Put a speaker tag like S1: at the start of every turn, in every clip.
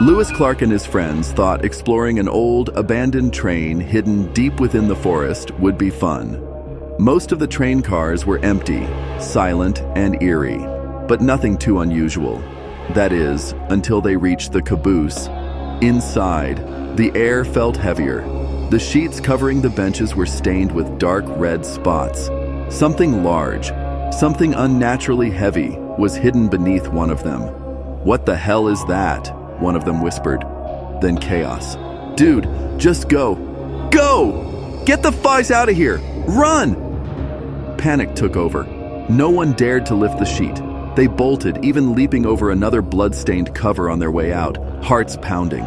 S1: Lewis Clark and his friends thought exploring an old, abandoned train hidden deep within the forest would be fun. Most of the train cars were empty, silent, and eerie, but nothing too unusual. That is, until they reached the caboose. Inside, the air felt heavier. The sheets covering the benches were stained with dark red spots. Something large, something unnaturally heavy, was hidden beneath one of them. "What the hell is that?" one of them whispered. Then chaos. "Dude, just go. Go! Get the fuck out of here! Run!" Panic took over. No one dared to lift the sheet. They bolted, even leaping over another blood-stained cover on their way out, hearts pounding.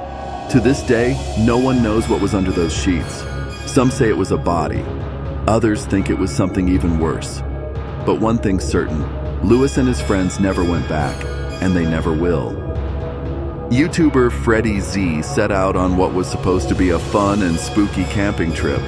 S1: To this day, no one knows what was under those sheets. Some say it was a body. Others think it was something even worse. But one thing's certain, Lewis and his friends never went back, and they never will. YouTuber Freddie Z set out on what was supposed to be a fun and spooky camping trip,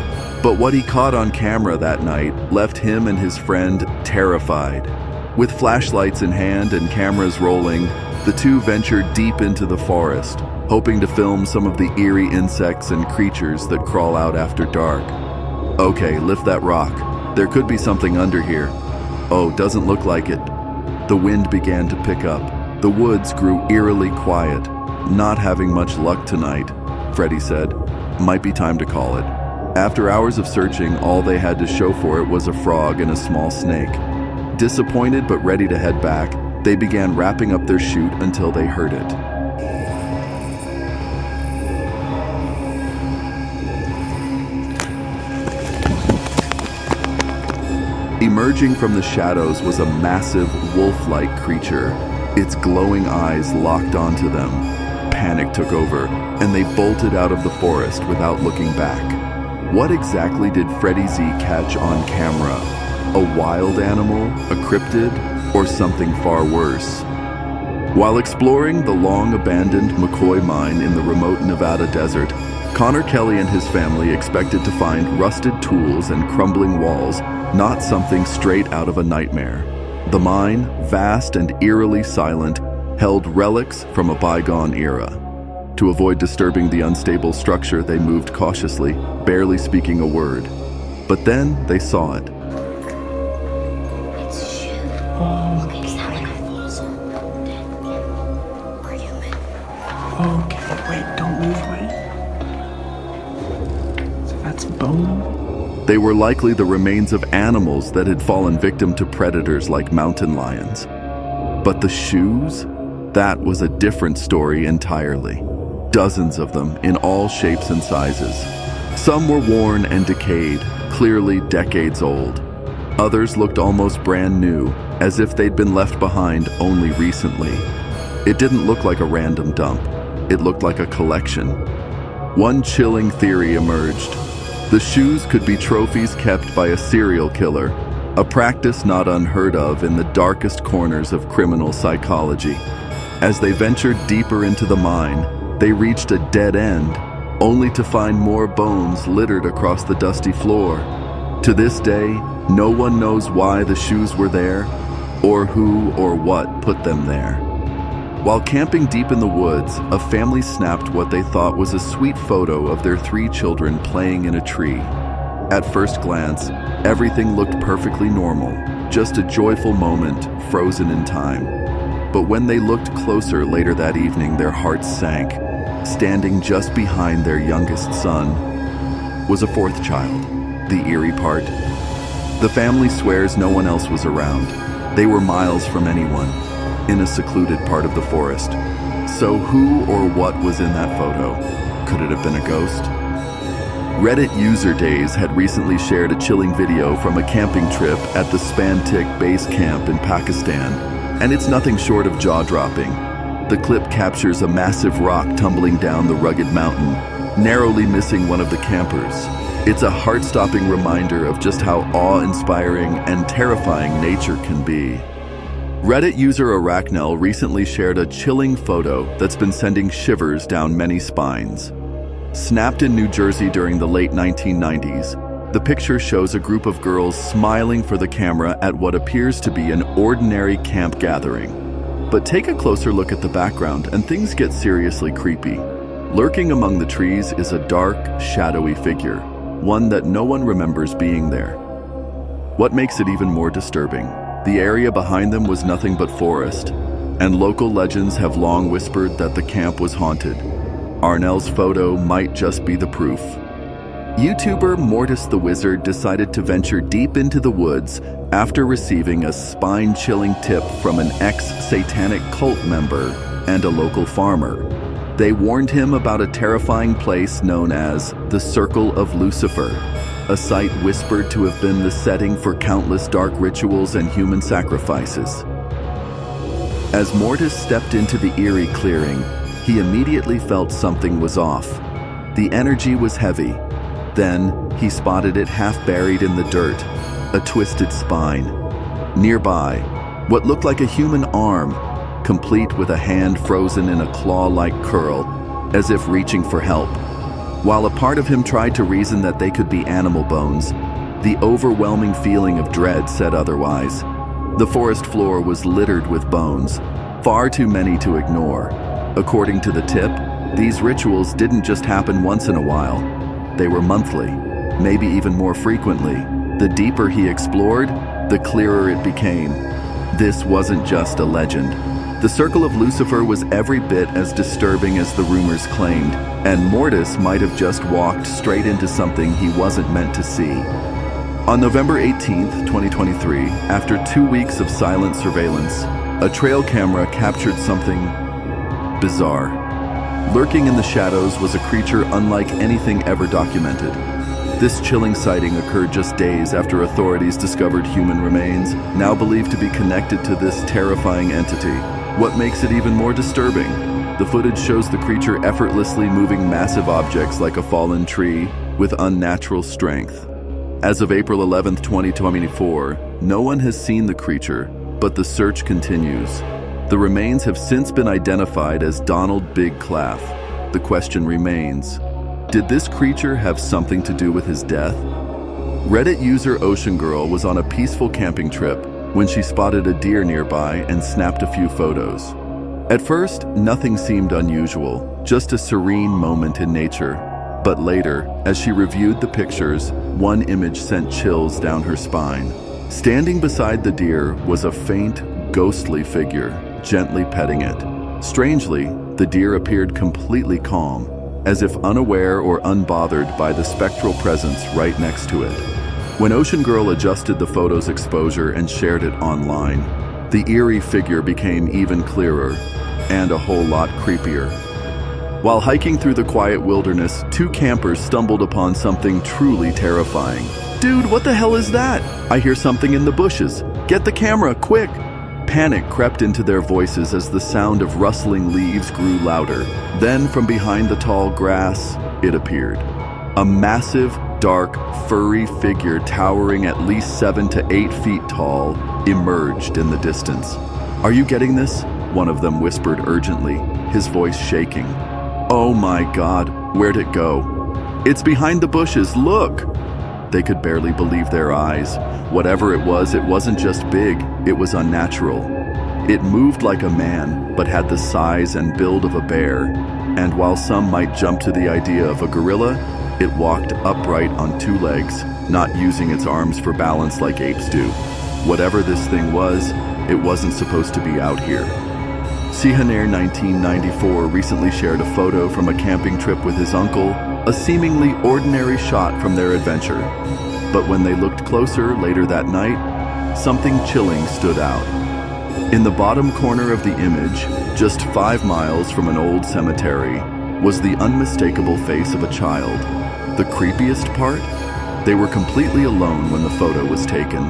S1: but what he caught on camera that night left him and his friend terrified. With flashlights in hand and cameras rolling, the two ventured deep into the forest, hoping to film some of the eerie insects and creatures that crawl out after dark. "Okay, lift that rock. There could be something under here." "Oh, doesn't look like it." The wind began to pick up. The woods grew eerily quiet. "Not having much luck tonight," Freddie said. "Might be time to call it." After hours of searching, all they had to show for it was a frog and a small snake. Disappointed but ready to head back, they began wrapping up their chute until they heard it. Emerging from the shadows was a massive wolf-like creature, its glowing eyes locked onto them. Panic took over, and they bolted out of the forest without looking back. What exactly did Freddie Z catch on camera? A wild animal, a cryptid, or something far worse? While exploring the long-abandoned McCoy mine in the remote Nevada desert, Connor Kelly and his family expected to find rusted tools and crumbling walls, not something straight out of a nightmare. The mine, vast and eerily silent, held relics from a bygone era. To avoid disturbing the unstable structure, they moved cautiously, barely speaking a word. But then they saw it.
S2: Okay, wait, don't move, wait. So that's bone?
S1: They were likely the remains of animals that had fallen victim to predators like mountain lions. But the shoes? That was a different story entirely. Dozens of them in all shapes and sizes. Some were worn and decayed, clearly decades old. Others looked almost brand new, as if they'd been left behind only recently. It didn't look like a random dump. It looked like a collection. One chilling theory emerged. The shoes could be trophies kept by a serial killer, a practice not unheard of in the darkest corners of criminal psychology. As they ventured deeper into the mine, they reached a dead end, only to find more bones littered across the dusty floor. To this day, no one knows why the shoes were there, or who or what put them there. While camping deep in the woods, a family snapped what they thought was a sweet photo of their 3 children playing in a tree. At first glance, everything looked perfectly normal, just a joyful moment frozen in time. But when they looked closer later that evening, their hearts sank. Standing just behind their youngest son was a 4th child, the eerie part. The family swears no one else was around. They were miles from anyone, in a secluded part of the forest. So who or what was in that photo? Could it have been a ghost? Reddit user Days had recently shared a chilling video from a camping trip at the Spantik base camp in Pakistan, and it's nothing short of jaw-dropping. The clip captures a massive rock tumbling down the rugged mountain, narrowly missing one of the campers. It's a heart-stopping reminder of just how awe-inspiring and terrifying nature can be. Reddit user Arachnel recently shared a chilling photo that's been sending shivers down many spines. Snapped in New Jersey during the late 1990s, the picture shows a group of girls smiling for the camera at what appears to be an ordinary camp gathering. But take a closer look at the background and things get seriously creepy. Lurking among the trees is a dark, shadowy figure, one that no one remembers being there. What makes it even more disturbing? The area behind them was nothing but forest, and local legends have long whispered that the camp was haunted. Arnell's photo might just be the proof. YouTuber Mortis the Wizard decided to venture deep into the woods after receiving a spine-chilling tip from an ex-satanic cult member and a local farmer. They warned him about a terrifying place known as the Circle of Lucifer, a site whispered to have been the setting for countless dark rituals and human sacrifices. As Mortis stepped into the eerie clearing, he immediately felt something was off. The energy was heavy. Then, he spotted it half buried in the dirt, a twisted spine. Nearby, what looked like a human arm, complete with a hand frozen in a claw-like curl, as if reaching for help. While a part of him tried to reason that they could be animal bones, the overwhelming feeling of dread said otherwise. The forest floor was littered with bones, far too many to ignore. According to the tip, these rituals didn't just happen once in a while. They were monthly, maybe even more frequently. The deeper he explored, the clearer it became. This wasn't just a legend. The Circle of Lucifer was every bit as disturbing as the rumors claimed, and Mortis might have just walked straight into something he wasn't meant to see. On November 18th, 2023, after 2 weeks of silent surveillance, a trail camera captured something bizarre. Lurking in the shadows was a creature unlike anything ever documented. This chilling sighting occurred just days after authorities discovered human remains, now believed to be connected to this terrifying entity. What makes it even more disturbing? The footage shows the creature effortlessly moving massive objects like a fallen tree with unnatural strength. As of April 11th, 2024, no one has seen the creature, but the search continues. The remains have since been identified as Donald Big Claff. The question remains, did this creature have something to do with his death? Reddit user Ocean Girl was on a peaceful camping trip when she spotted a deer nearby and snapped a few photos. At first, nothing seemed unusual, just a serene moment in nature. But later, as she reviewed the pictures, one image sent chills down her spine. Standing beside the deer was a faint, ghostly figure, gently petting it. Strangely, the deer appeared completely calm, as if unaware or unbothered by the spectral presence right next to it. When Ocean Girl adjusted the photo's exposure and shared it online, the eerie figure became even clearer and a whole lot creepier. While hiking through the quiet wilderness, 2 campers stumbled upon something truly terrifying. "Dude, what the hell is that? I hear something in the bushes. Get the camera, quick!" Panic crept into their voices as the sound of rustling leaves grew louder. Then, from behind the tall grass, it appeared. A massive, dark, furry figure towering at least 7 to 8 feet tall emerged in the distance. "Are you getting this?" one of them whispered urgently, his voice shaking. "Oh my God, where'd it go?" "It's behind the bushes, look!" They could barely believe their eyes. Whatever it wasn't just big, it was unnatural. It moved like a man, but had the size and build of a bear. And while some might jump to the idea of a gorilla, it walked upright on 2 legs, not using its arms for balance like apes do. Whatever this thing was, it wasn't supposed to be out here. Sihaner 1994 recently shared a photo from a camping trip with his uncle, a seemingly ordinary shot from their adventure. But when they looked closer later that night, something chilling stood out. In the bottom corner of the image, just 5 miles from an old cemetery, was the unmistakable face of a child. The creepiest part? They were completely alone when the photo was taken.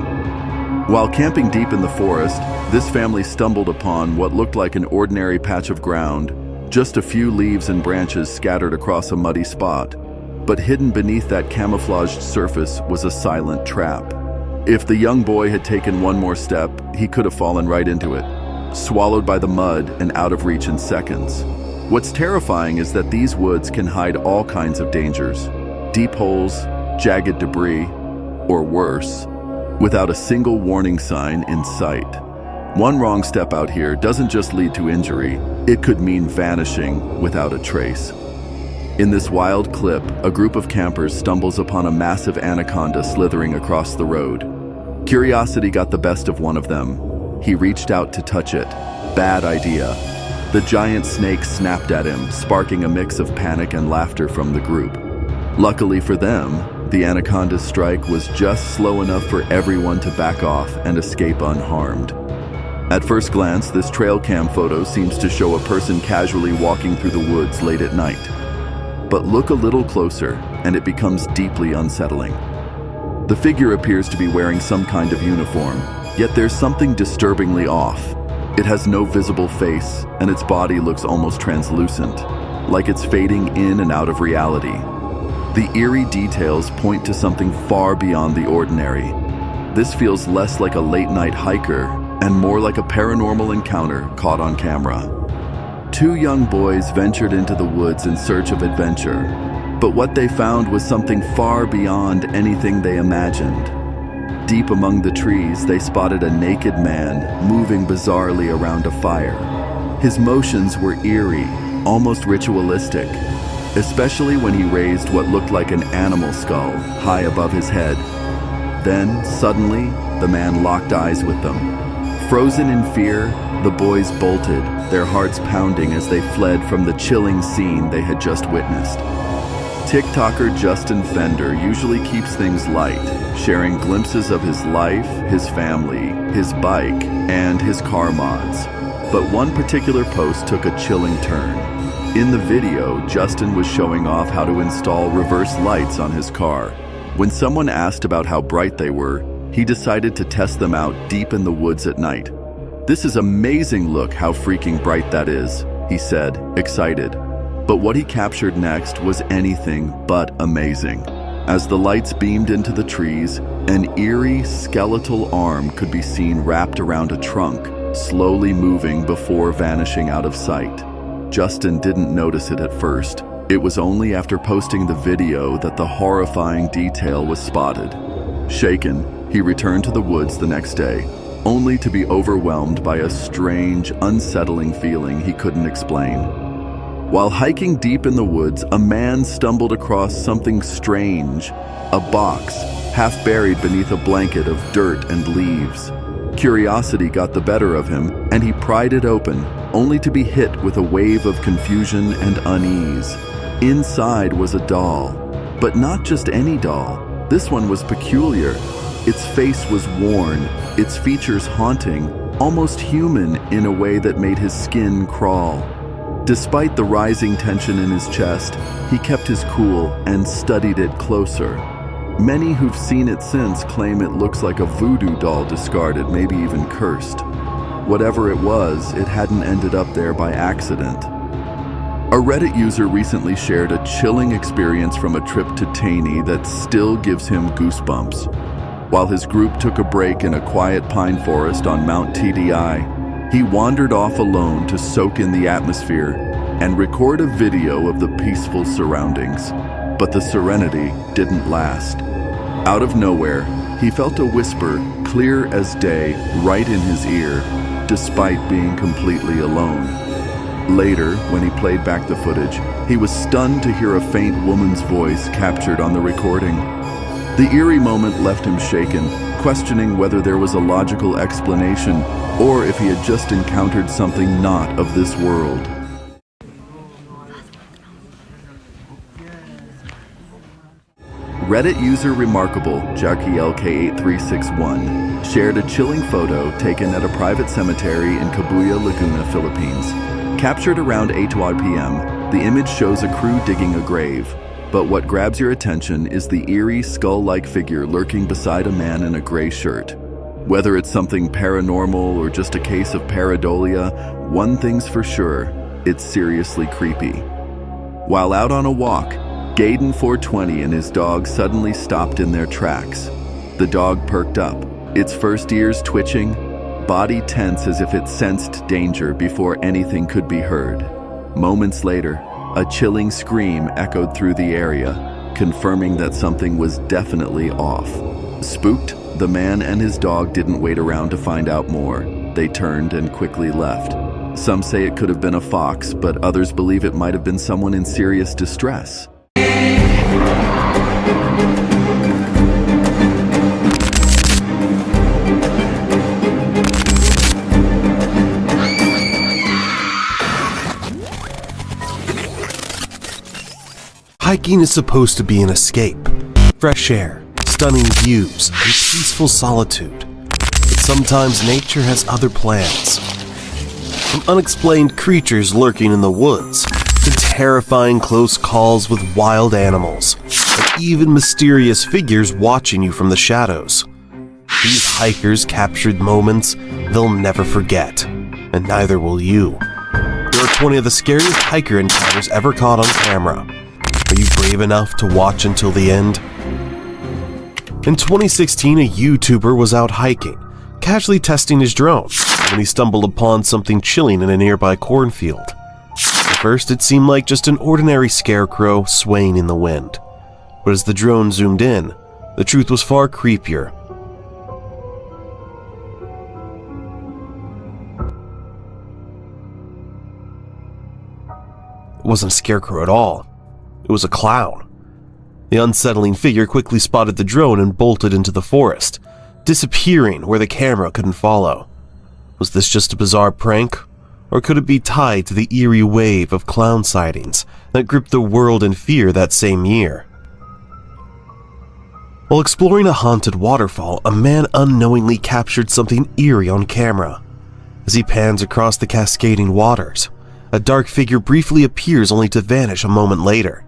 S1: While camping deep in the forest, this family stumbled upon what looked like an ordinary patch of ground, just a few leaves and branches scattered across a muddy spot. But hidden beneath that camouflaged surface was a silent trap. If the young boy had taken one more step, he could have fallen right into it, swallowed by the mud and out of reach in seconds. What's terrifying is that these woods can hide all kinds of dangers. Deep holes, jagged debris, or worse, without a single warning sign in sight. One wrong step out here doesn't just lead to injury, it could mean vanishing without a trace. In this wild clip, a group of campers stumbles upon a massive anaconda slithering across the road. Curiosity got the best of one of them. He reached out to touch it. Bad idea. The giant snake snapped at him, sparking a mix of panic and laughter from the group. Luckily for them, the anaconda's strike was just slow enough for everyone to back off and escape unharmed. At first glance, this trail cam photo seems to show a person casually walking through the woods late at night. But look a little closer, and it becomes deeply unsettling. The figure appears to be wearing some kind of uniform, yet there's something disturbingly off. It has no visible face, and its body looks almost translucent, like it's fading in and out of reality. The eerie details point to something far beyond the ordinary. This feels less like a late-night hiker and more like a paranormal encounter caught on camera. Two young boys ventured into the woods in search of adventure, but what they found was something far beyond anything they imagined. Deep among the trees, they spotted a naked man moving bizarrely around a fire. His motions were eerie, almost ritualistic, especially when he raised what looked like an animal skull high above his head. Then, suddenly, the man locked eyes with them. Frozen in fear, the boys bolted, their hearts pounding as they fled from the chilling scene they had just witnessed. TikToker Justin Fender usually keeps things light, sharing glimpses of his life, his family, his bike, and his car mods. But one particular post took a chilling turn. In the video, Justin was showing off how to install reverse lights on his car. When someone asked about how bright they were, he decided to test them out deep in the woods at night. "This is amazing, look how freaking bright that is," he said, excited. But what he captured next was anything but amazing. As the lights beamed into the trees, an eerie, skeletal arm could be seen wrapped around a trunk, slowly moving before vanishing out of sight. Justin didn't notice it at first. It was only after posting the video that the horrifying detail was spotted. Shaken, he returned to the woods the next day, only to be overwhelmed by a strange, unsettling feeling he couldn't explain. While hiking deep in the woods, a man stumbled across something strange, a box, half buried beneath a blanket of dirt and leaves. Curiosity got the better of him, and he pried it open, only to be hit with a wave of confusion and unease. Inside was a doll, but not just any doll. This one was peculiar. Its face was worn, its features haunting, almost human in a way that made his skin crawl. Despite the rising tension in his chest, he kept his cool and studied it closer. Many who've seen it since claim it looks like a voodoo doll discarded, maybe even cursed. Whatever it was, it hadn't ended up there by accident. A Reddit user recently shared a chilling experience from a trip to Taney that still gives him goosebumps. While his group took a break in a quiet pine forest on Mount TDI, he wandered off alone to soak in the atmosphere and record a video of the peaceful surroundings. But the serenity didn't last. Out of nowhere, he felt a whisper, clear as day, right in his ear, despite being completely alone. Later, when he played back the footage, he was stunned to hear a faint woman's voice captured on the recording. The eerie moment left him shaken, questioning whether there was a logical explanation or if he had just encountered something not of this world. Reddit user Remarkable, JakiLK8361, shared a chilling photo taken at a private cemetery in Kabuya Laguna, Philippines. Captured around 8:12 p.m., the image shows a crew digging a grave. But what grabs your attention is the eerie, skull-like figure lurking beside a man in a gray shirt. Whether it's something paranormal or just a case of pareidolia, one thing's for sure, it's seriously creepy. While out on a walk, Gaiden 420 and his dog suddenly stopped in their tracks. The dog perked up, its first ears twitching, body tense as if it sensed danger before anything could be heard. Moments later, a chilling scream echoed through the area, confirming that something was definitely off. Spooked, the man and his dog didn't wait around to find out more, they turned and quickly left. Some say it could have been a fox, but others believe it might have been someone in serious distress.
S3: Hiking is supposed to be an escape, fresh air, stunning views, and peaceful solitude. But sometimes nature has other plans. From unexplained creatures lurking in the woods, to terrifying close calls with wild animals, and even mysterious figures watching you from the shadows. These hikers captured moments they'll never forget, and neither will you. There are 20 of the scariest hiker encounters ever caught on camera. Are you brave enough to watch until the end? In 2016, a YouTuber was out hiking, casually testing his drone, when he stumbled upon something chilling in a nearby cornfield. At first, it seemed like just an ordinary scarecrow swaying in the wind. But as the drone zoomed in, the truth was far creepier. It wasn't a scarecrow at all. It was a clown. The unsettling figure quickly spotted the drone and bolted into the forest, disappearing where the camera couldn't follow. Was this just a bizarre prank? Or could it be tied to the eerie wave of clown sightings that gripped the world in fear that same year? While exploring a haunted waterfall, a man unknowingly captured something eerie on camera. As he pans across the cascading waters, a dark figure briefly appears only to vanish a moment later.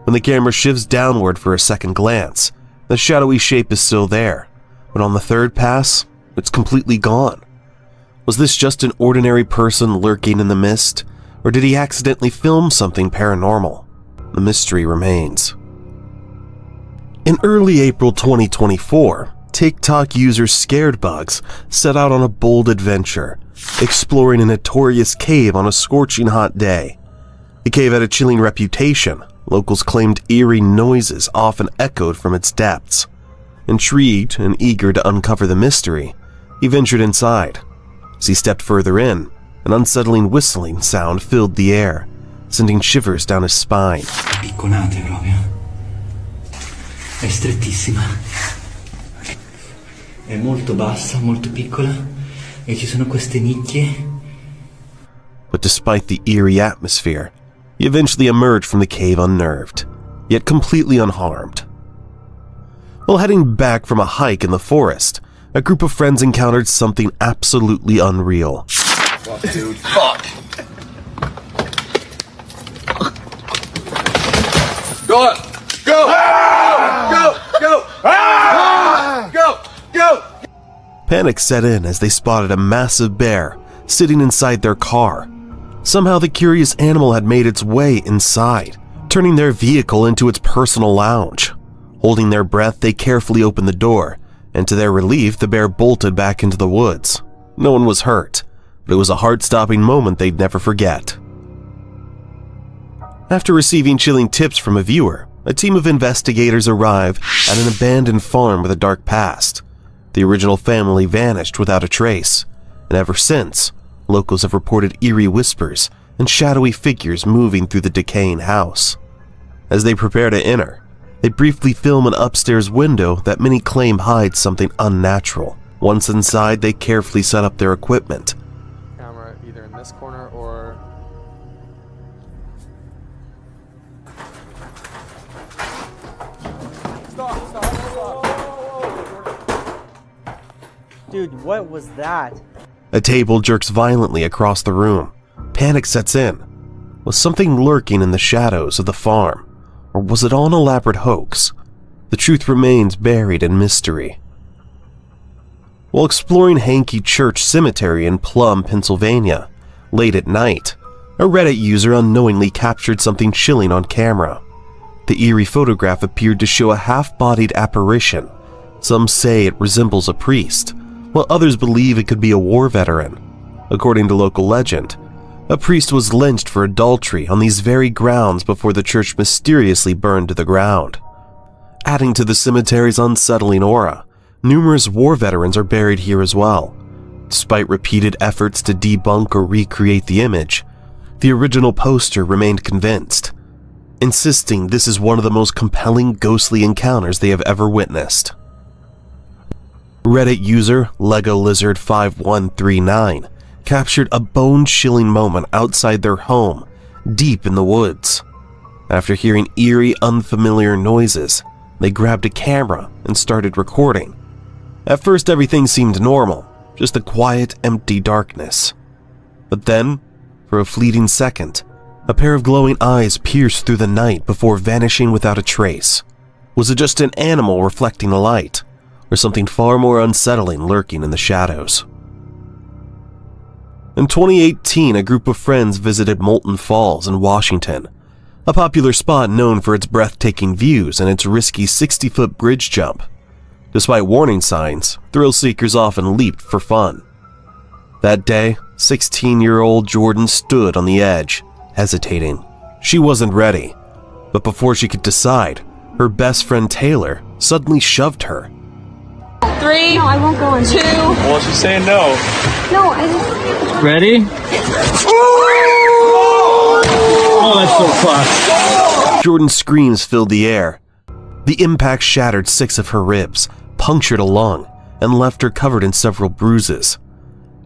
S3: When the camera shifts downward for a second glance, the shadowy shape is still there, but on the third pass, it's completely gone. Was this just an ordinary person lurking in the mist, or did he accidentally film something paranormal? The mystery remains. In early April 2024, TikTok user Scaredbugs set out on a bold adventure, exploring a notorious cave on a scorching hot day. The cave had a chilling reputation. Locals claimed eerie noises often echoed from its depths. Intrigued and eager to uncover the mystery, he ventured inside. As he stepped further in, an unsettling whistling sound filled the air, sending shivers down his spine.
S4: Piccolate proprio. È strettissima. È molto bassa, molto piccola, e ci sono queste nicchie.
S3: But despite the eerie atmosphere, he eventually emerged from the cave unnerved, yet completely unharmed. While heading back from a hike in the forest, a group of friends encountered something absolutely unreal.
S5: Fuck, dude. Fuck. Go on. Go. Ah! Go. Go. Ah! Go. Go.
S3: Panic set in as they spotted a massive bear sitting inside their car. Somehow the curious animal had made its way inside, turning their vehicle into its personal lounge. Holding their breath, they carefully opened the door, and to their relief, the bear bolted back into the woods. No one was hurt, but it was a heart-stopping moment they'd never forget. After receiving chilling tips from a viewer, a team of investigators arrived at an abandoned farm with a dark past. The original family vanished without a trace, and ever since, locals have reported eerie whispers and shadowy figures moving through the decaying house. As they prepare to enter, they briefly film an upstairs window that many claim hides something unnatural. Once inside, they carefully set up their equipment.
S6: Camera either in this corner or...
S7: Dude, what was that?
S3: A table jerks violently across the room. Panic sets in. Was something lurking in the shadows of the farm? Or was it all an elaborate hoax? The truth remains buried in mystery. While exploring Hankey Church Cemetery in Plum, Pennsylvania, late at night, a Reddit user unknowingly captured something chilling on camera. The eerie photograph appeared to show a half-bodied apparition. Some say it resembles a priest, while others believe it could be a war veteran. According to local legend, a priest was lynched for adultery on these very grounds before the church mysteriously burned to the ground. Adding to the cemetery's unsettling aura, numerous war veterans are buried here as well. Despite repeated efforts to debunk or recreate the image, the original poster remained convinced, insisting this is one of the most compelling ghostly encounters they have ever witnessed. Reddit user LegoLizard5139 captured a bone-chilling moment outside their home, deep in the woods. After hearing eerie, unfamiliar noises, they grabbed a camera and started recording. At first, everything seemed normal, just a quiet, empty darkness. But then, for a fleeting second, a pair of glowing eyes pierced through the night before vanishing without a trace. Was it just an animal reflecting the light, or something far more unsettling lurking in the shadows? In 2018, a group of friends visited Molten Falls in Washington, a popular spot known for its breathtaking views and its risky 60-foot bridge jump. Despite warning signs, thrill seekers often leaped for fun. That day, 16-year-old Jordan stood on the edge, hesitating. She wasn't ready, but before she could decide, her best friend Taylor suddenly shoved her.
S8: 3, no, I won't go in. 2.
S5: Well, she's saying no.
S8: No, I just...
S9: Ready? Oh, that's so fast.
S3: Jordan's screams filled the air. The impact shattered 6 of her ribs, punctured a lung, and left her covered in several bruises.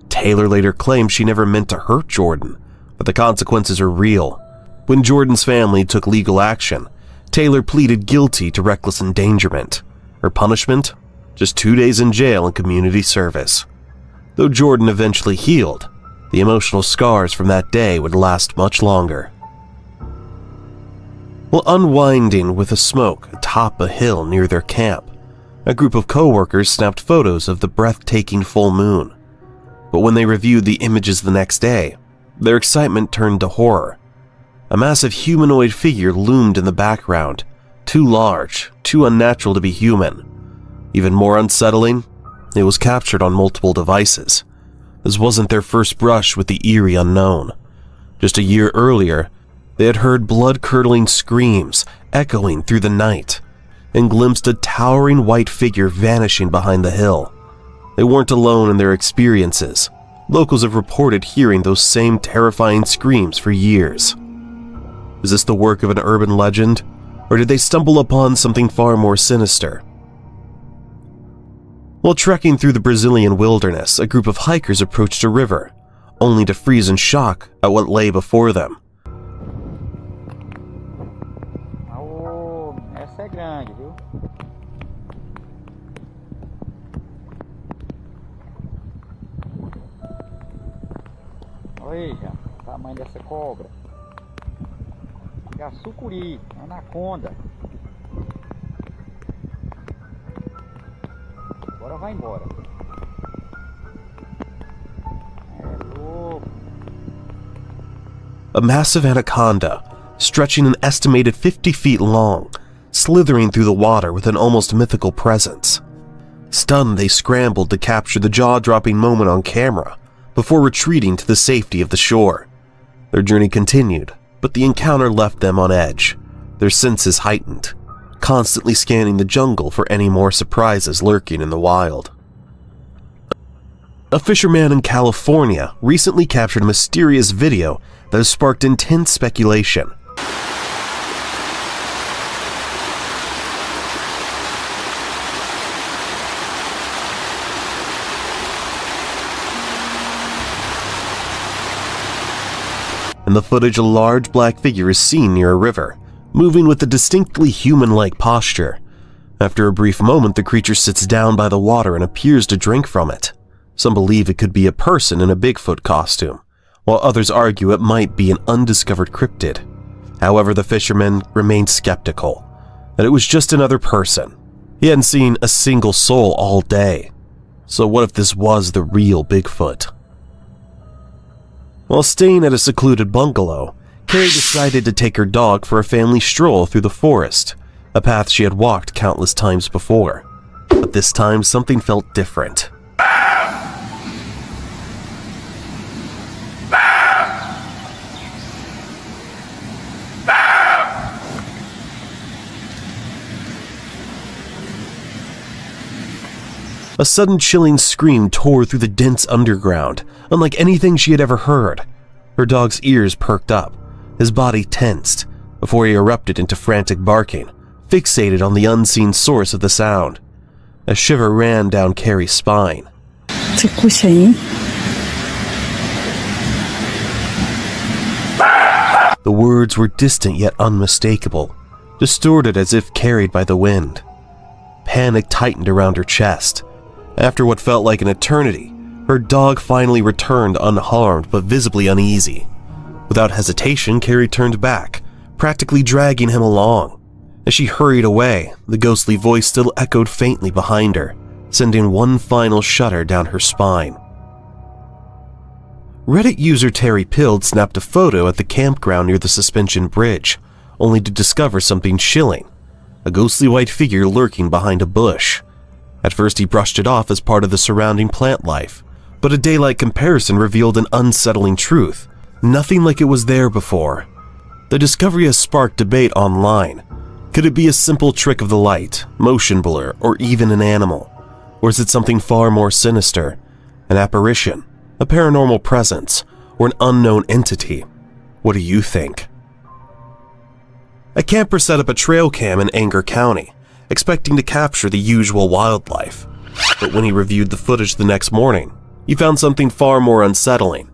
S3: Taylor later claimed she never meant to hurt Jordan, but the consequences are real. When Jordan's family took legal action, Taylor pleaded guilty to reckless endangerment. Her punishment? Just 2 days in jail and community service. Though Jordan eventually healed, the emotional scars from that day would last much longer. While unwinding with a smoke atop a hill near their camp, a group of co-workers snapped photos of the breathtaking full moon. But when they reviewed the images the next day, their excitement turned to horror. A massive humanoid figure loomed in the background, too large, too unnatural to be human. Even more unsettling, it was captured on multiple devices. This wasn't their first brush with the eerie unknown. Just a year earlier, they had heard blood-curdling screams echoing through the night and glimpsed a towering white figure vanishing behind the hill. They weren't alone in their experiences. Locals have reported hearing those same terrifying screams for years. Is this the work of an urban legend, or did they stumble upon something far more sinister? While trekking through the Brazilian wilderness, a group of hikers approached a river, only to freeze in shock at what lay before them.
S9: Essa é grande, viu? Olha, o tamanho dessa cobra. É a sucuri, anaconda. Agora vai embora. É louco.
S3: A massive anaconda, stretching an estimated 50 feet long, slithering through the water with an almost mythical presence. Stunned, they scrambled to capture the jaw-dropping moment on camera before retreating to the safety of the shore. Their journey continued, but the encounter left them on edge, their senses heightened, constantly scanning the jungle for any more surprises lurking in the wild. A fisherman in California recently captured a mysterious video that has sparked intense speculation. In the footage, a large black figure is seen near a river, moving with a distinctly human-like posture. After a brief moment, the creature sits down by the water and appears to drink from it. Some believe it could be a person in a Bigfoot costume, while others argue it might be an undiscovered cryptid. However, the fisherman remained skeptical that it was just another person. He hadn't seen a single soul all day. So what if this was the real Bigfoot? While staying at a secluded bungalow, Carrie decided to take her dog for a family stroll through the forest, a path she had walked countless times before. But this time, something felt different. A sudden chilling scream tore through the dense underground, unlike anything she had ever heard. Her dog's ears perked up, his body tensed, before he erupted into frantic barking, fixated on the unseen source of the sound. A shiver ran down Carrie's spine. The words were distant yet unmistakable, distorted as if carried by the wind. Panic tightened around her chest. After what felt like an eternity, her dog finally returned unharmed but visibly uneasy. Without hesitation, Carrie turned back, practically dragging him along. As she hurried away, the ghostly voice still echoed faintly behind her, sending one final shudder down her spine. Reddit user Terry Pilled snapped a photo at the campground near the suspension bridge, only to discover something chilling: a ghostly white figure lurking behind a bush. At first he brushed it off as part of the surrounding plant life, but a daylight comparison revealed an unsettling truth: nothing like it was there before. The discovery has sparked debate online. Could it be a simple trick of the light, motion blur, or even an animal? Or is it something far more sinister? An apparition, a paranormal presence, or an unknown entity? What do you think? A camper set up a trail cam in Anger County, expecting to capture the usual wildlife. But when he reviewed the footage the next morning, he found something far more unsettling.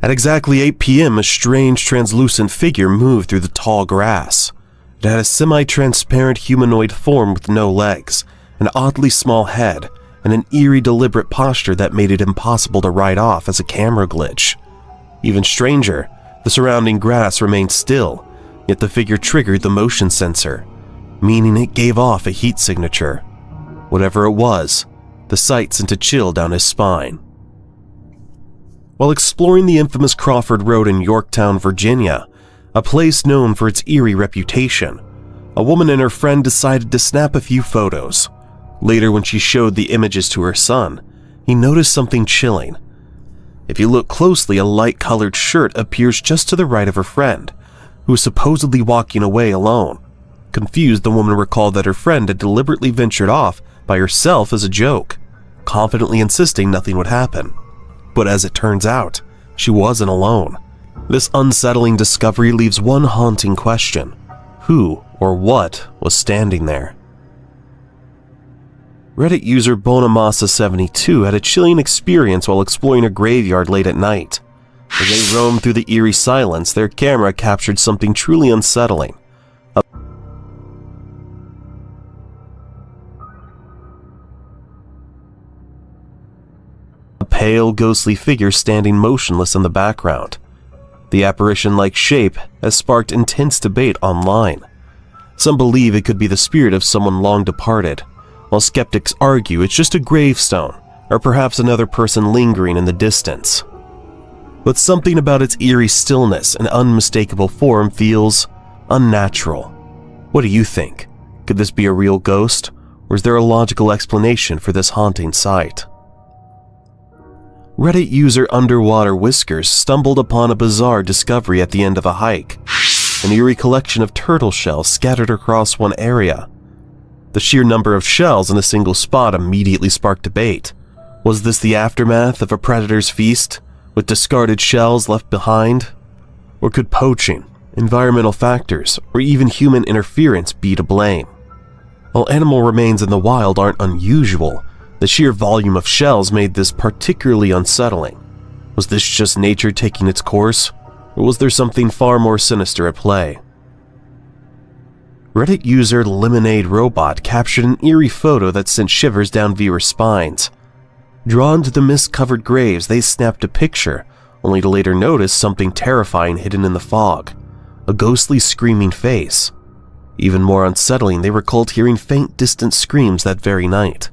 S3: At exactly 8 p.m., a strange translucent figure moved through the tall grass. It had a semi-transparent humanoid form with no legs, an oddly small head, and an eerie deliberate posture that made it impossible to write off as a camera glitch. Even stranger, the surrounding grass remained still, yet the figure triggered the motion sensor, meaning it gave off a heat signature. Whatever it was, the sight sent a chill down his spine. While exploring the infamous Crawford Road in Yorktown, Virginia, a place known for its eerie reputation, a woman and her friend decided to snap a few photos. Later, when she showed the images to her son, he noticed something chilling. If you look closely, a light-colored shirt appears just to the right of her friend, who is supposedly walking away alone. Confused, the woman recalled that her friend had deliberately ventured off by herself as a joke, confidently insisting nothing would happen. But as it turns out, she wasn't alone. This unsettling discovery leaves one haunting question: who or what was standing there? Reddit user Bonamassa72 had a chilling experience while exploring a graveyard late at night. As they roamed through the eerie silence, their camera captured something truly unsettling. A pale, ghostly figure standing motionless in the background. The apparition-like shape has sparked intense debate online. Some believe it could be the spirit of someone long departed, while skeptics argue it's just a gravestone, or perhaps another person lingering in the distance. But something about its eerie stillness and unmistakable form feels unnatural. What do you think? Could this be a real ghost, or is there a logical explanation for this haunting sight? Reddit user Underwater Whiskers stumbled upon a bizarre discovery at the end of a hike: an eerie collection of turtle shells scattered across one area. The sheer number of shells in a single spot immediately sparked debate. Was this the aftermath of a predator's feast, with discarded shells left behind? Or could poaching, environmental factors, or even human interference be to blame? While animal remains in the wild aren't unusual, the sheer volume of shells made this particularly unsettling. Was this just nature taking its course, or was there something far more sinister at play? Reddit user Lemonade Robot captured an eerie photo that sent shivers down viewers' spines. Drawn to the mist-covered graves, they snapped a picture, only to later notice something terrifying hidden in the fog: a ghostly screaming face. Even more unsettling, they recalled hearing faint, distant screams that very night.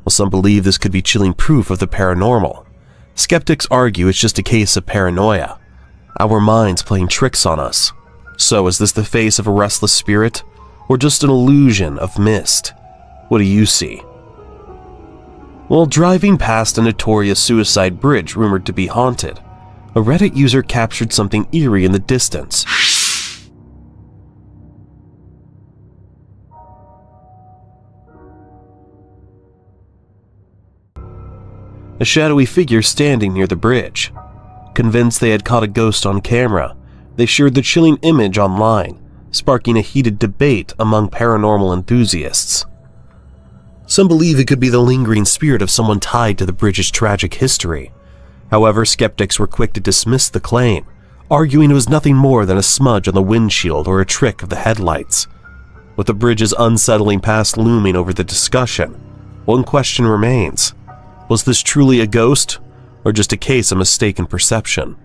S3: While some believe this could be chilling proof of the paranormal, skeptics argue it's just a case of paranoia, our minds playing tricks on us. So is this the face of a restless spirit, or just an illusion of mist? What do you see? While driving past a notorious suicide bridge rumored to be haunted, a Reddit user captured something eerie in the distance. a shadowy figure standing near the bridge. Convinced they had caught a ghost on camera, they shared the chilling image online, sparking a heated debate among paranormal enthusiasts. Some believe it could be the lingering spirit of someone tied to the bridge's tragic history. However, skeptics were quick to dismiss the claim, arguing it was nothing more than a smudge on the windshield or a trick of the headlights. With the bridge's unsettling past looming over the discussion, one question remains. Was this truly a ghost, or just a case of mistaken perception?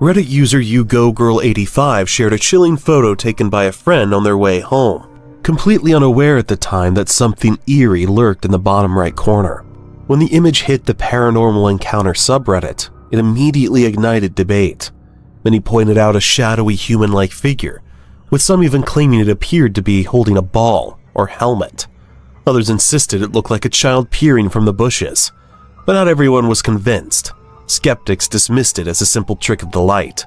S3: Reddit user YouGoGirl85 shared a chilling photo taken by a friend on their way home, completely unaware at the time that something eerie lurked in the bottom right corner. When the image hit the Paranormal Encounter subreddit, it immediately ignited debate. Many pointed out a shadowy human-like figure, with some even claiming it appeared to be holding a ball or helmet. Others insisted it looked like a child peering from the bushes, but not everyone was convinced. Skeptics dismissed it as a simple trick of the light,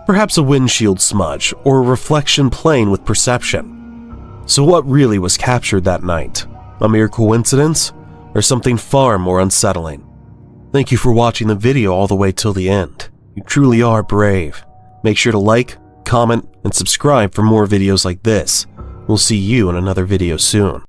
S3: perhaps a windshield smudge or a reflection playing with perception. So what really was captured that night? A mere coincidence, or something far more unsettling? Thank you for watching the video all the way till the end. You truly are brave. Make sure to like, comment, and subscribe for more videos like this. We'll see you in another video soon.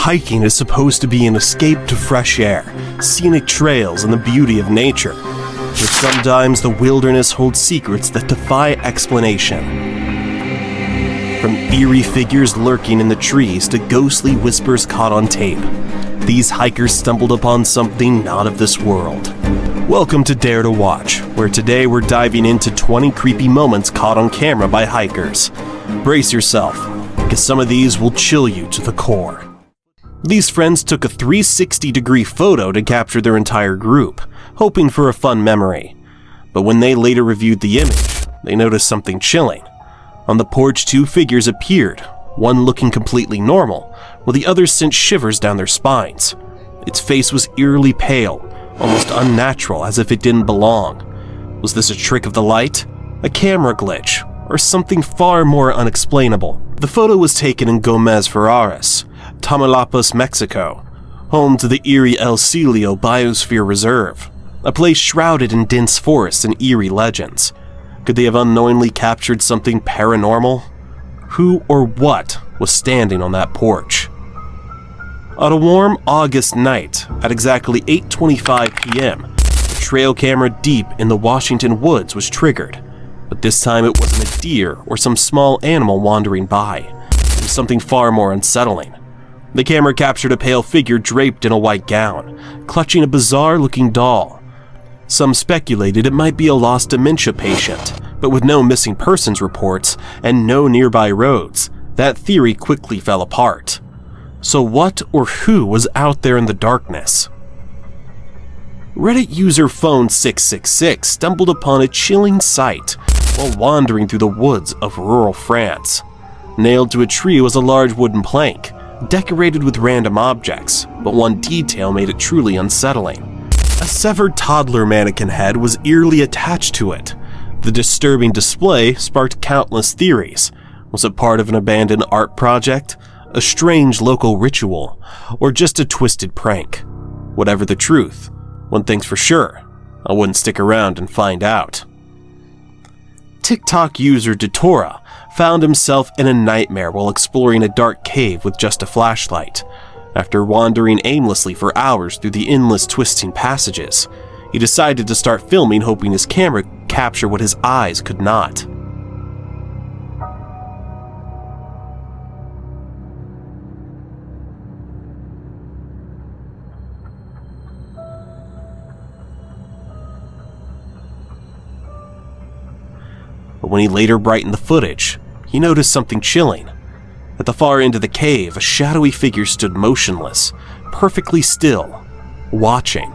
S3: Hiking is supposed to be an escape to fresh air, scenic trails, and the beauty of nature. But sometimes the wilderness holds secrets that defy explanation. From eerie figures lurking in the trees to ghostly whispers caught on tape, these hikers stumbled upon something not of this world. Welcome to Dare to Watch, where today we're diving into 20 creepy moments caught on camera by hikers. Brace yourself, because some of these will chill you to the core. These friends took a 360-degree photo to capture their entire group, hoping for a fun memory. But when they later reviewed the image, they noticed something chilling. On the porch, two figures appeared, one looking completely normal, while the other sent shivers down their spines. Its face was eerily pale, almost unnatural, as if it didn't belong. Was this a trick of the light, a camera glitch, or something far more unexplainable? The photo was taken in Gomez Ferraris, Tamaulipas, Mexico, home to the eerie El Celio Biosphere Reserve, a place shrouded in dense forests and eerie legends. Could they have unknowingly captured something paranormal? Who or what was standing on that porch? On a warm August night, at exactly 8:25 p.m., a trail camera deep in the Washington woods was triggered. But this time it wasn't a deer or some small animal wandering by. It was something far more unsettling. The camera captured a pale figure draped in a white gown, clutching a bizarre-looking doll. Some speculated it might be a lost dementia patient, but with no missing persons reports and no nearby roads, that theory quickly fell apart. So what or who was out there in the darkness? Reddit user Phone666 stumbled upon a chilling sight while wandering through the woods of rural France. Nailed to a tree was a large wooden plank, decorated with random objects, but one detail made it truly unsettling. A severed toddler mannequin head was eerily attached to it. The disturbing display sparked countless theories. Was it part of an abandoned art project, a strange local ritual, or just a twisted prank? Whatever the truth, one thing's for sure, I wouldn't stick around and find out. TikTok user Datora found himself in a nightmare while exploring a dark cave with just a flashlight. After wandering aimlessly for hours through the endless twisting passages, he decided to start filming, hoping his camera could capture what his eyes could not. But when he later brightened the footage, he noticed something chilling. At the far end of the cave, a shadowy figure stood motionless, perfectly still, watching.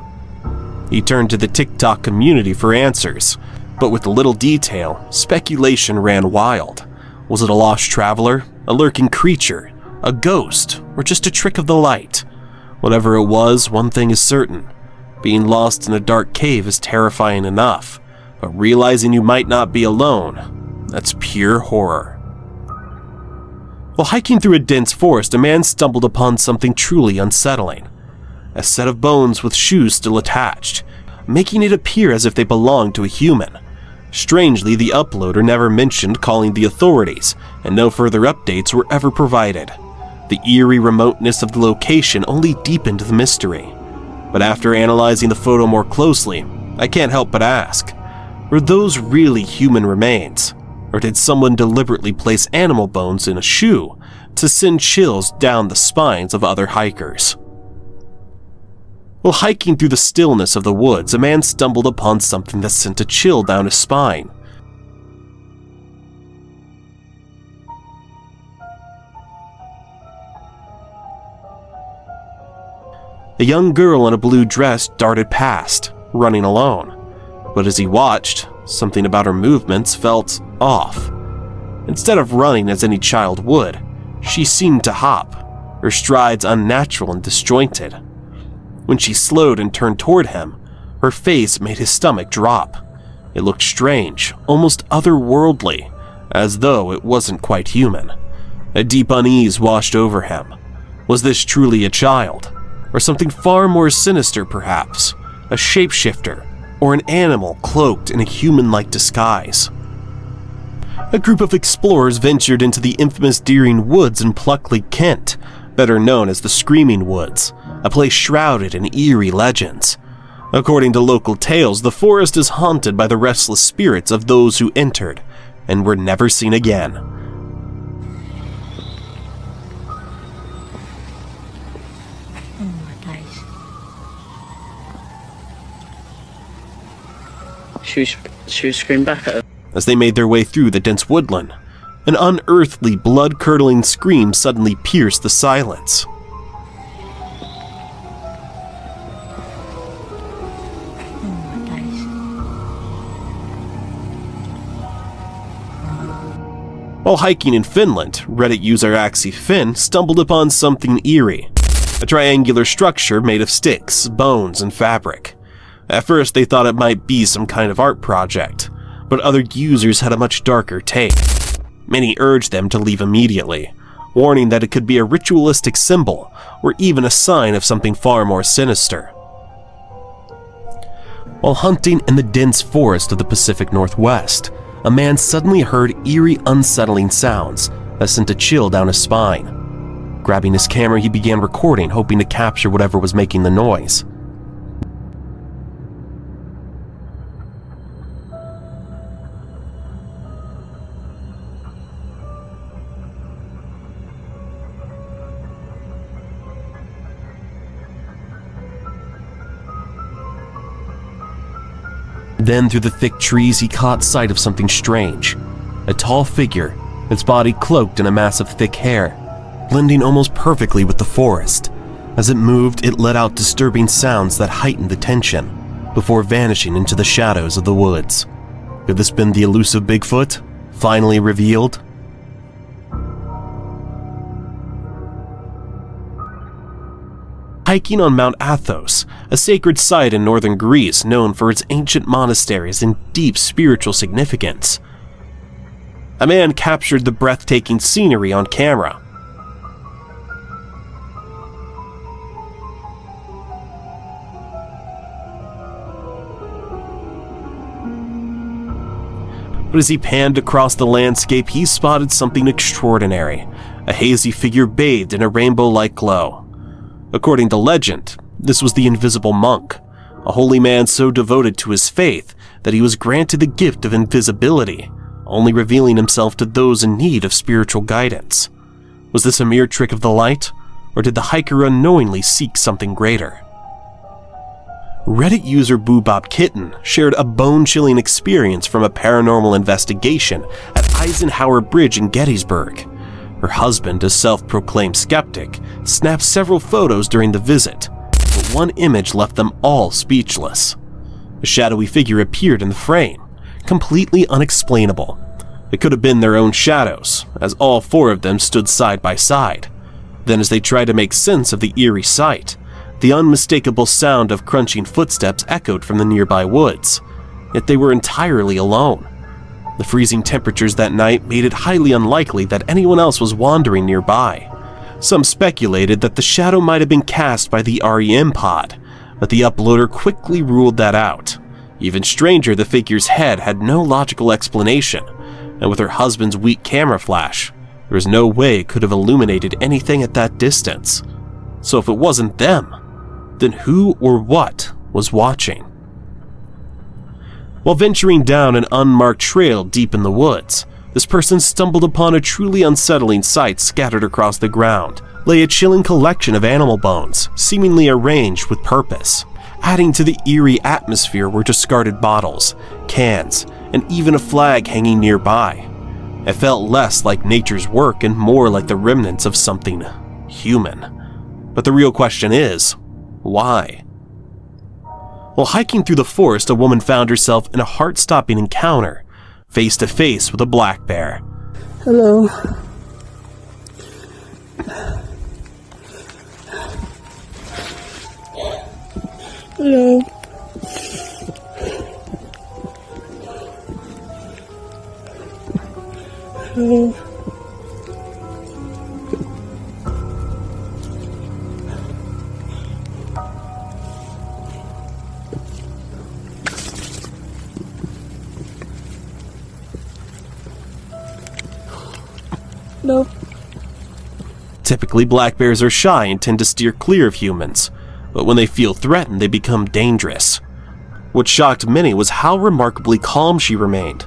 S3: He turned to the TikTok community for answers, but with little detail, speculation ran wild. Was it a lost traveler, a lurking creature, a ghost, or just a trick of the light? Whatever it was, one thing is certain. Being lost in a dark cave is terrifying enough, but realizing you might not be alone, that's pure horror. While hiking through a dense forest, a man stumbled upon something truly unsettling. A set of bones with shoes still attached, making it appear as if they belonged to a human. Strangely, the uploader never mentioned calling the authorities, and no further updates were ever provided. The eerie remoteness of the location only deepened the mystery. But after analyzing the photo more closely, I can't help but ask, were those really human remains? Or did someone deliberately place animal bones in a shoe to send chills down the spines of other hikers? While hiking through the stillness of the woods, a man stumbled upon something that sent a chill down his spine. A young girl in a blue dress darted past, running alone. But as he watched, something about her movements felt off. Instead of running as any child would, she seemed to hop, her strides unnatural and disjointed. When she slowed and turned toward him, her face made his stomach drop. It looked strange, almost otherworldly, as though it wasn't quite human. A deep unease washed over him. Was this truly a child? Or something far more sinister, perhaps? A shapeshifter, or an animal cloaked in a human-like disguise? A group of explorers ventured into the infamous Deering Woods in Pluckley, Kent, better known as the Screaming Woods, a place shrouded in eerie legends. According to local tales, the forest is haunted by the restless spirits of those who entered and were never seen again.
S10: Should we scream back at her?
S3: As they made their way through the dense woodland, an unearthly, blood-curdling scream suddenly pierced the silence. While hiking in Finland, Reddit user Axie Finn stumbled upon something eerie. A triangular structure made of sticks, bones, and fabric. At first they thought it might be some kind of art project, but other users had a much darker take. Many urged them to leave immediately, warning that it could be a ritualistic symbol or even a sign of something far more sinister. While hunting in the dense forest of the Pacific Northwest, a man suddenly heard eerie, unsettling sounds that sent a chill down his spine. Grabbing his camera, he began recording, hoping to capture whatever was making the noise. Then, through the thick trees, he caught sight of something strange. A tall figure, its body cloaked in a mass of thick hair, blending almost perfectly with the forest. As it moved, it let out disturbing sounds that heightened the tension, before vanishing into the shadows of the woods. Could this been the elusive Bigfoot, finally revealed? Hiking on Mount Athos, a sacred site in northern Greece known for its ancient monasteries and deep spiritual significance. A man captured the breathtaking scenery on camera. But as he panned across the landscape, he spotted something extraordinary, a hazy figure bathed in a rainbow-like glow. According to legend, this was the Invisible Monk, a holy man so devoted to his faith that he was granted the gift of invisibility, only revealing himself to those in need of spiritual guidance. Was this a mere trick of the light, or did the hiker unknowingly seek something greater? Reddit user Boobop Kitten shared a bone-chilling experience from a paranormal investigation at Eisenhower Bridge in Gettysburg. Her husband, a self-proclaimed skeptic, snapped several photos during the visit, but one image left them all speechless. A shadowy figure appeared in the frame, completely unexplainable. It could have been their own shadows, as all four of them stood side by side. Then, as they tried to make sense of the eerie sight, The unmistakable sound of crunching footsteps echoed from the nearby woods, yet they were entirely alone. The freezing temperatures that night made it highly unlikely that anyone else was wandering nearby. Some speculated that the shadow might have been cast by the REM pod, but the uploader quickly ruled that out. Even stranger, the figure's head had no logical explanation, and with her husband's weak camera flash, there was no way it could have illuminated anything at that distance. So if it wasn't them, then who or what was watching? While venturing down an unmarked trail deep in the woods, this person stumbled upon a truly unsettling sight. Scattered across the ground lay a chilling collection of animal bones, seemingly arranged with purpose. Adding to the eerie atmosphere were discarded bottles, cans, and even a flag hanging nearby. It felt less like nature's work and more like the remnants of something human. But the real question is, why? While hiking through the forest, a woman found herself in a heart-stopping encounter, face to face with a black bear.
S2: Hello. Hello. Hello. No.
S3: Typically, black bears are shy and tend to steer clear of humans, but when they feel threatened, they become dangerous. What shocked many was how remarkably calm she remained.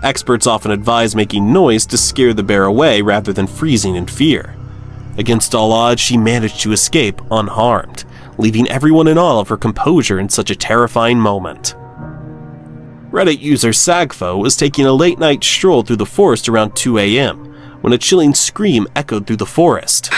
S3: Experts often advise making noise to scare the bear away rather than freezing in fear. Against all odds, she managed to escape unharmed, leaving everyone in awe of her composure in such a terrifying moment. Reddit user Sagfo was taking a late-night stroll through the forest around 2 a.m. when a chilling scream echoed through the forest.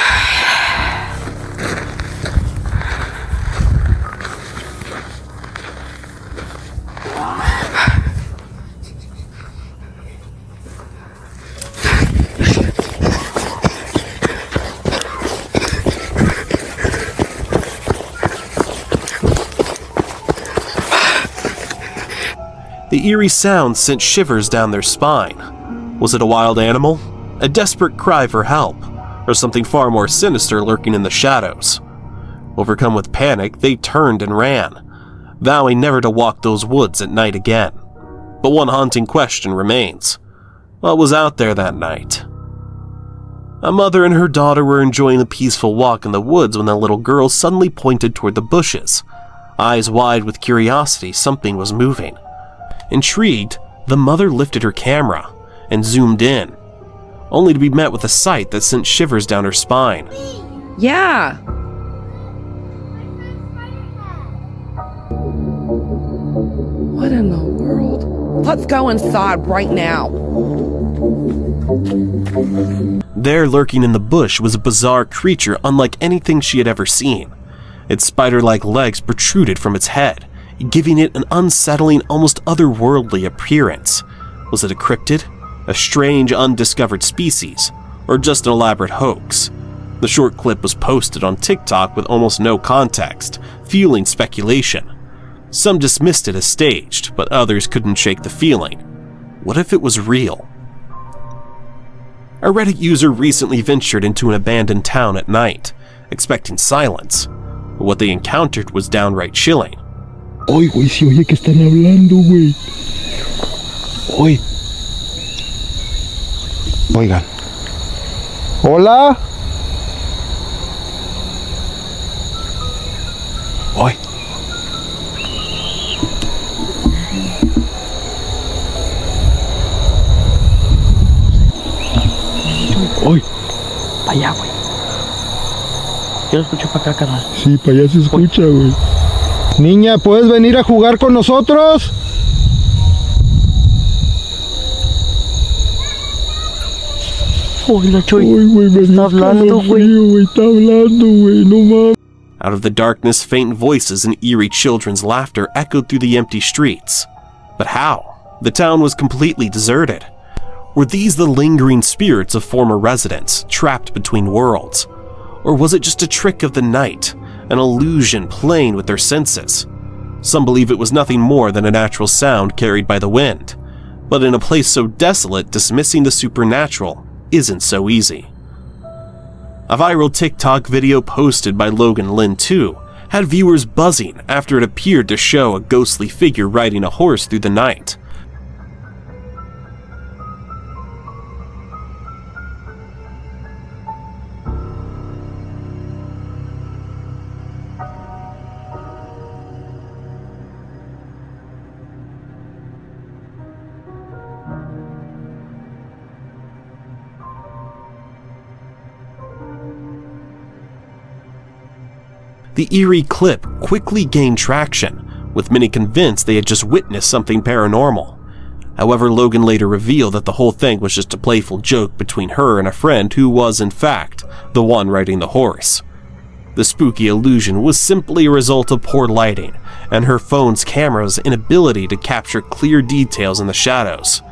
S3: The eerie sound sent shivers down their spine. Was it a wild animal? A desperate cry for help? Or something far more sinister lurking in the shadows? Overcome with panic, they turned and ran, vowing never to walk those woods at night again. But one haunting question remains. What was out there that night? A mother and her daughter were enjoying a peaceful walk in the woods when the little girl suddenly pointed toward the bushes. Eyes wide with curiosity, something was moving. Intrigued, the mother lifted her camera and zoomed in, only to be met with a sight that sent shivers down her spine.
S11: Yeah. What in the world? Let's go inside right now.
S3: There, lurking in the bush, was a bizarre creature unlike anything she had ever seen. Its spider-like legs protruded from its head, giving it an unsettling, almost otherworldly appearance. Was it a cryptid, a strange, undiscovered species, or just an elaborate hoax? The short clip was posted on TikTok with almost no context, fueling speculation. Some dismissed it as staged, but others couldn't shake the feeling. What if it was real? A Reddit user recently ventured into an abandoned town at night, expecting silence, but what they encountered was downright chilling.
S12: Oye, güey, si oye que están hablando, güey. Oye. Oigan. Hola. Oye. Oye.
S2: Para allá, güey. Yo lo escucho para acá, carnal.
S12: Sí, para allá se escucha, güey. Niña, ¿puedes venir a jugar con nosotros?
S2: Hola, Choy.
S12: Ay, güey, me
S2: está hablando,
S12: güey. Está hablando, güey. No mames.
S3: Out of the darkness, faint voices and eerie children's laughter echoed through the empty streets. But how? The town was completely deserted. Were these the lingering spirits of former residents, trapped between worlds? Or was it just a trick of the night, an illusion playing with their senses. Some believe it was nothing more than a natural sound carried by the wind, but in a place so desolate, dismissing the supernatural isn't so easy. A viral TikTok video posted by Logan Lin 2 had viewers buzzing after it appeared to show a ghostly figure riding a horse through the night. The eerie clip quickly gained traction, with many convinced they had just witnessed something paranormal. However, Logan later revealed that the whole thing was just a playful joke between her and a friend who was, in fact, the one riding the horse. The spooky illusion was simply a result of poor lighting and her phone's camera's inability to capture clear details in the shadows.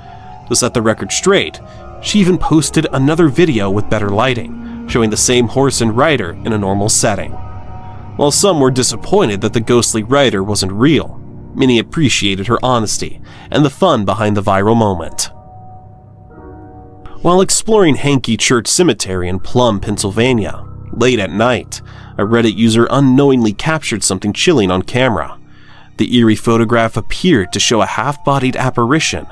S3: To set the record straight, she even posted another video with better lighting, showing the same horse and rider in a normal setting. While some were disappointed that the ghostly rider wasn't real, many appreciated her honesty and the fun behind the viral moment. While exploring Hankey Church Cemetery in Plum, Pennsylvania, late at night, a Reddit user unknowingly captured something chilling on camera. The eerie photograph appeared to show a half-bodied apparition.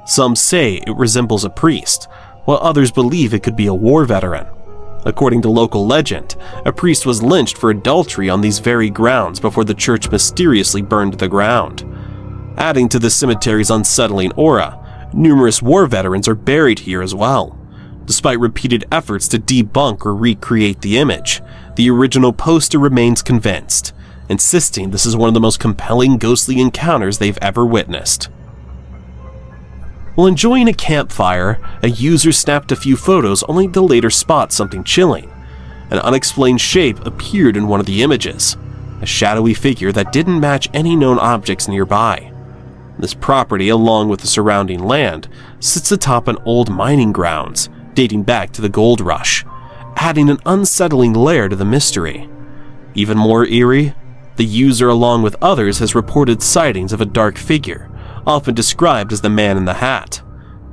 S3: Some say it resembles a priest, while others believe it could be a war veteran. According to local legend, a priest was lynched for adultery on these very grounds before the church mysteriously burned to the ground. Adding to the cemetery's unsettling aura, numerous war veterans are buried here as well. Despite repeated efforts to debunk or recreate the image, the original poster remains convinced, insisting this is one of the most compelling ghostly encounters they've ever witnessed. While enjoying a campfire, a user snapped a few photos only to later spot something chilling. An unexplained shape appeared in one of the images, a shadowy figure that didn't match any known objects nearby. This property, along with the surrounding land, sits atop an old mining grounds dating back to the gold rush, adding an unsettling layer to the mystery. Even more eerie, the user along with others has reported sightings of a dark figure, often described as the man in the hat.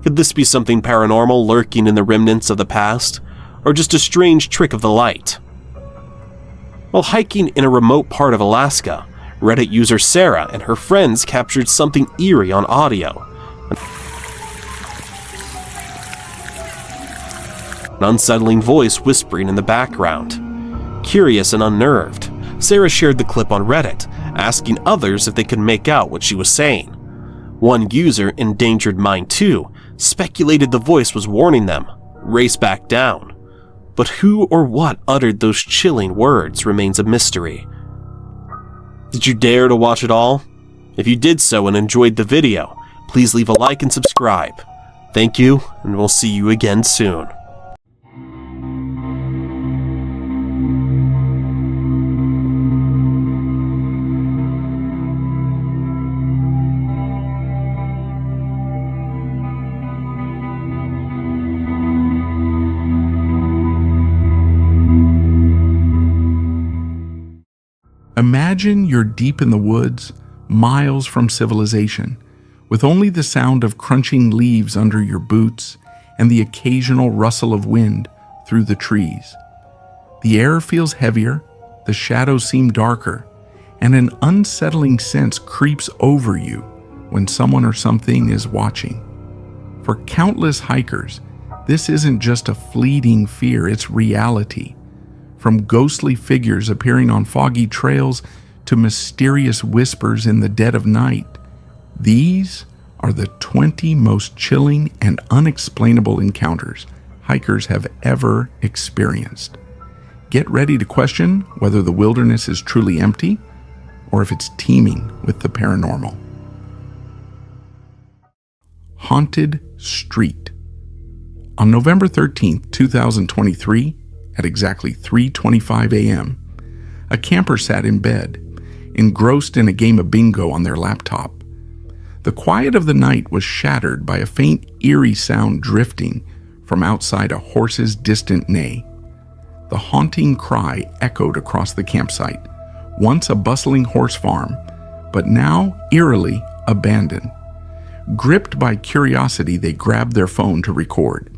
S3: Could this be something paranormal lurking in the remnants of the past, or just a strange trick of the light? While hiking in a remote part of Alaska, Reddit user Sarah and her friends captured something eerie on audio. An unsettling voice whispering in the background. Curious and unnerved, Sarah shared the clip on Reddit, asking others if they could make out what she was saying. One user, Endangered Mind 2, speculated the voice was warning them, race back down. But who or what uttered those chilling words remains a mystery. Did you dare to watch it all? If you did so and enjoyed the video, please leave a like and subscribe. Thank you, and we'll see you again soon.
S13: Imagine you're deep in the woods, miles from civilization, with only the sound of crunching leaves under your boots and the occasional rustle of wind through the trees. The air feels heavier, the shadows seem darker, and an unsettling sense creeps over you when someone or something is watching. For countless hikers, this isn't just a fleeting fear, it's reality. From ghostly figures appearing on foggy trails to mysterious whispers in the dead of night, these are the 20 most chilling and unexplainable encounters hikers have ever experienced. Get ready to question whether the wilderness is truly empty or if it's teeming with the paranormal. Haunted Street. On November 13, 2023, at exactly 3:25 a.m., a camper sat in bed, engrossed in a game of bingo on their laptop. The quiet of the night was shattered by a faint, eerie sound drifting from outside a horse's distant neigh. The haunting cry echoed across the campsite, once a bustling horse farm, but now eerily abandoned. Gripped by curiosity, they grabbed their phone to record.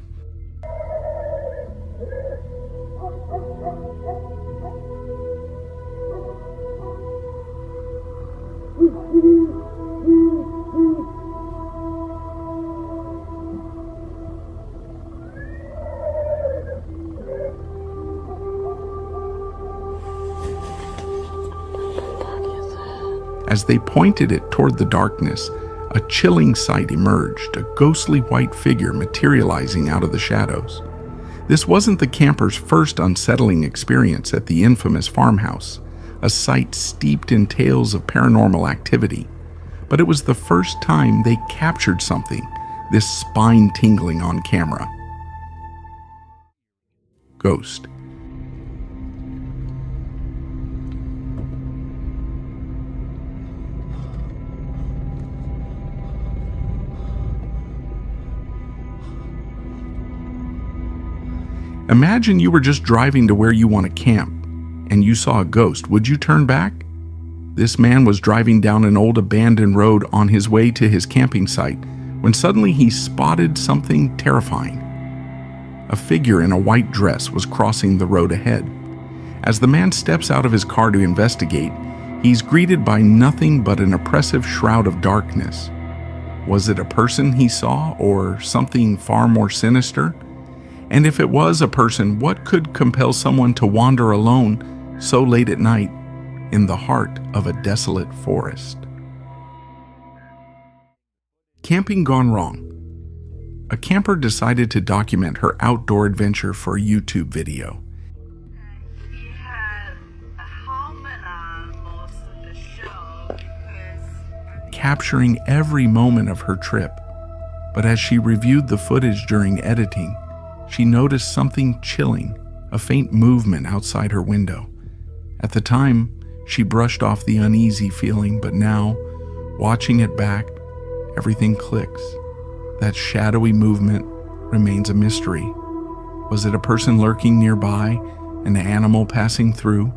S13: As they pointed it toward the darkness, a chilling sight emerged, a ghostly white figure materializing out of the shadows. This wasn't the campers' first unsettling experience at the infamous farmhouse, a site steeped in tales of paranormal activity, but it was the first time they captured something this spine-tingling on camera. Ghost. Imagine you were just driving to where you want to camp, and you saw a ghost. Would you turn back? This man was driving down an old abandoned road on his way to his camping site when suddenly he spotted something terrifying. A figure in a white dress was crossing the road ahead. As the man steps out of his car to investigate, he's greeted by nothing but an oppressive shroud of darkness. Was it a person he saw, or something far more sinister? And if it was a person, what could compel someone to wander alone so late at night in the heart of a desolate forest? Camping gone wrong. A camper decided to document her outdoor adventure for a YouTube video. Capturing every moment of her trip. But as she reviewed the footage during editing, she noticed something chilling, a faint movement outside her window. At the time, she brushed off the uneasy feeling, but now, watching it back, everything clicks. That shadowy movement remains a mystery. Was it a person lurking nearby, an animal passing through,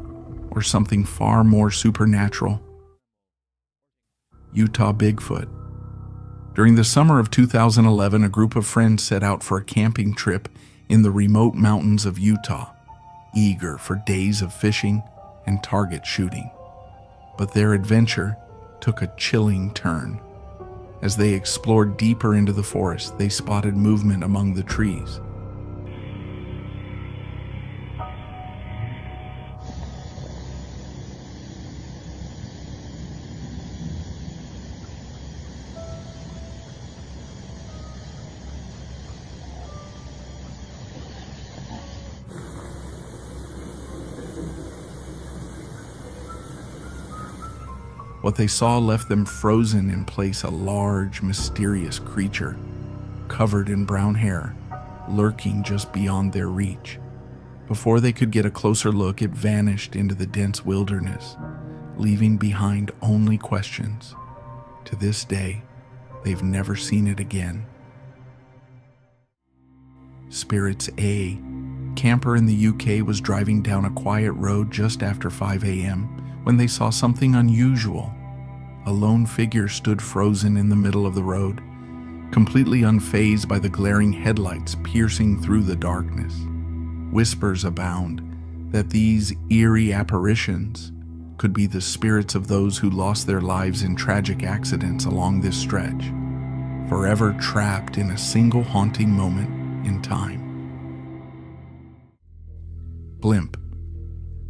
S13: or something far more supernatural? Utah Bigfoot. During the summer of 2011, a group of friends set out for a camping trip in the remote mountains of Utah, eager for days of fishing and target shooting. But their adventure took a chilling turn. As they explored deeper into the forest, they spotted movement among the trees. What they saw left them frozen in place, a large, mysterious creature, covered in brown hair, lurking just beyond their reach. Before they could get a closer look, it vanished into the dense wilderness, leaving behind only questions. To this day, they've never seen it again. Spirits A. Camper in the UK was driving down a quiet road just after 5 a.m. when they saw something unusual. A lone figure stood frozen in the middle of the road, completely unfazed by the glaring headlights piercing through the darkness. Whispers abound that these eerie apparitions could be the spirits of those who lost their lives in tragic accidents along this stretch, forever trapped in a single haunting moment in time. Blimp.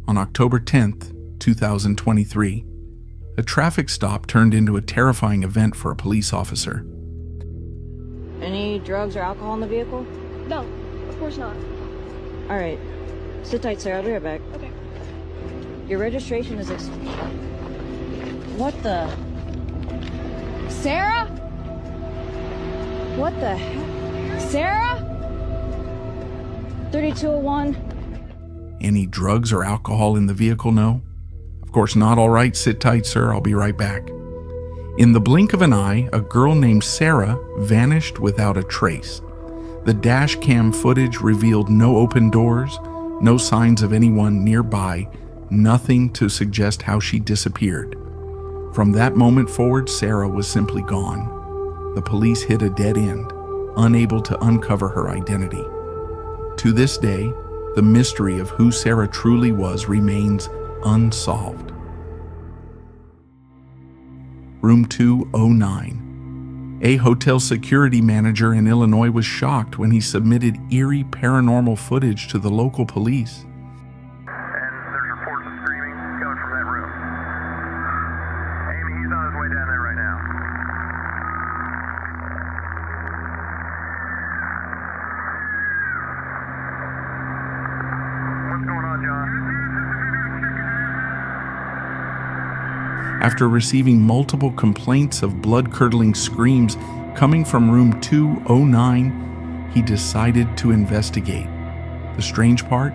S13: On October 10th, 2023, a traffic stop turned into a terrifying event for a police officer.
S14: Any drugs or alcohol in the vehicle?
S8: No, of course not.
S14: All right. Sit tight, sir. I'll be right back.
S8: Okay.
S14: Your registration is What the?
S8: Sarah?
S14: What the heck? Sarah? 3201.
S13: Any drugs or alcohol in the vehicle? No. Of course not. All right, sit tight, sir. I'll be right back. In the blink of an eye, a girl named Sarah vanished without a trace. The dash cam footage revealed no open doors, no signs of anyone nearby, Nothing to suggest how she disappeared. From that moment forward, Sarah was simply gone. The police hit a dead end, unable to uncover her identity. To this day, the mystery of who Sarah truly was remains unsolved. Room 209. A hotel security manager in Illinois was shocked when he submitted eerie paranormal footage to the local police.
S15: And there's reports of screaming coming from that room. Amy, he's on his way down there right now. What's going on, John?
S13: After receiving multiple complaints of blood-curdling screams coming from room 209, he decided to investigate. The strange part?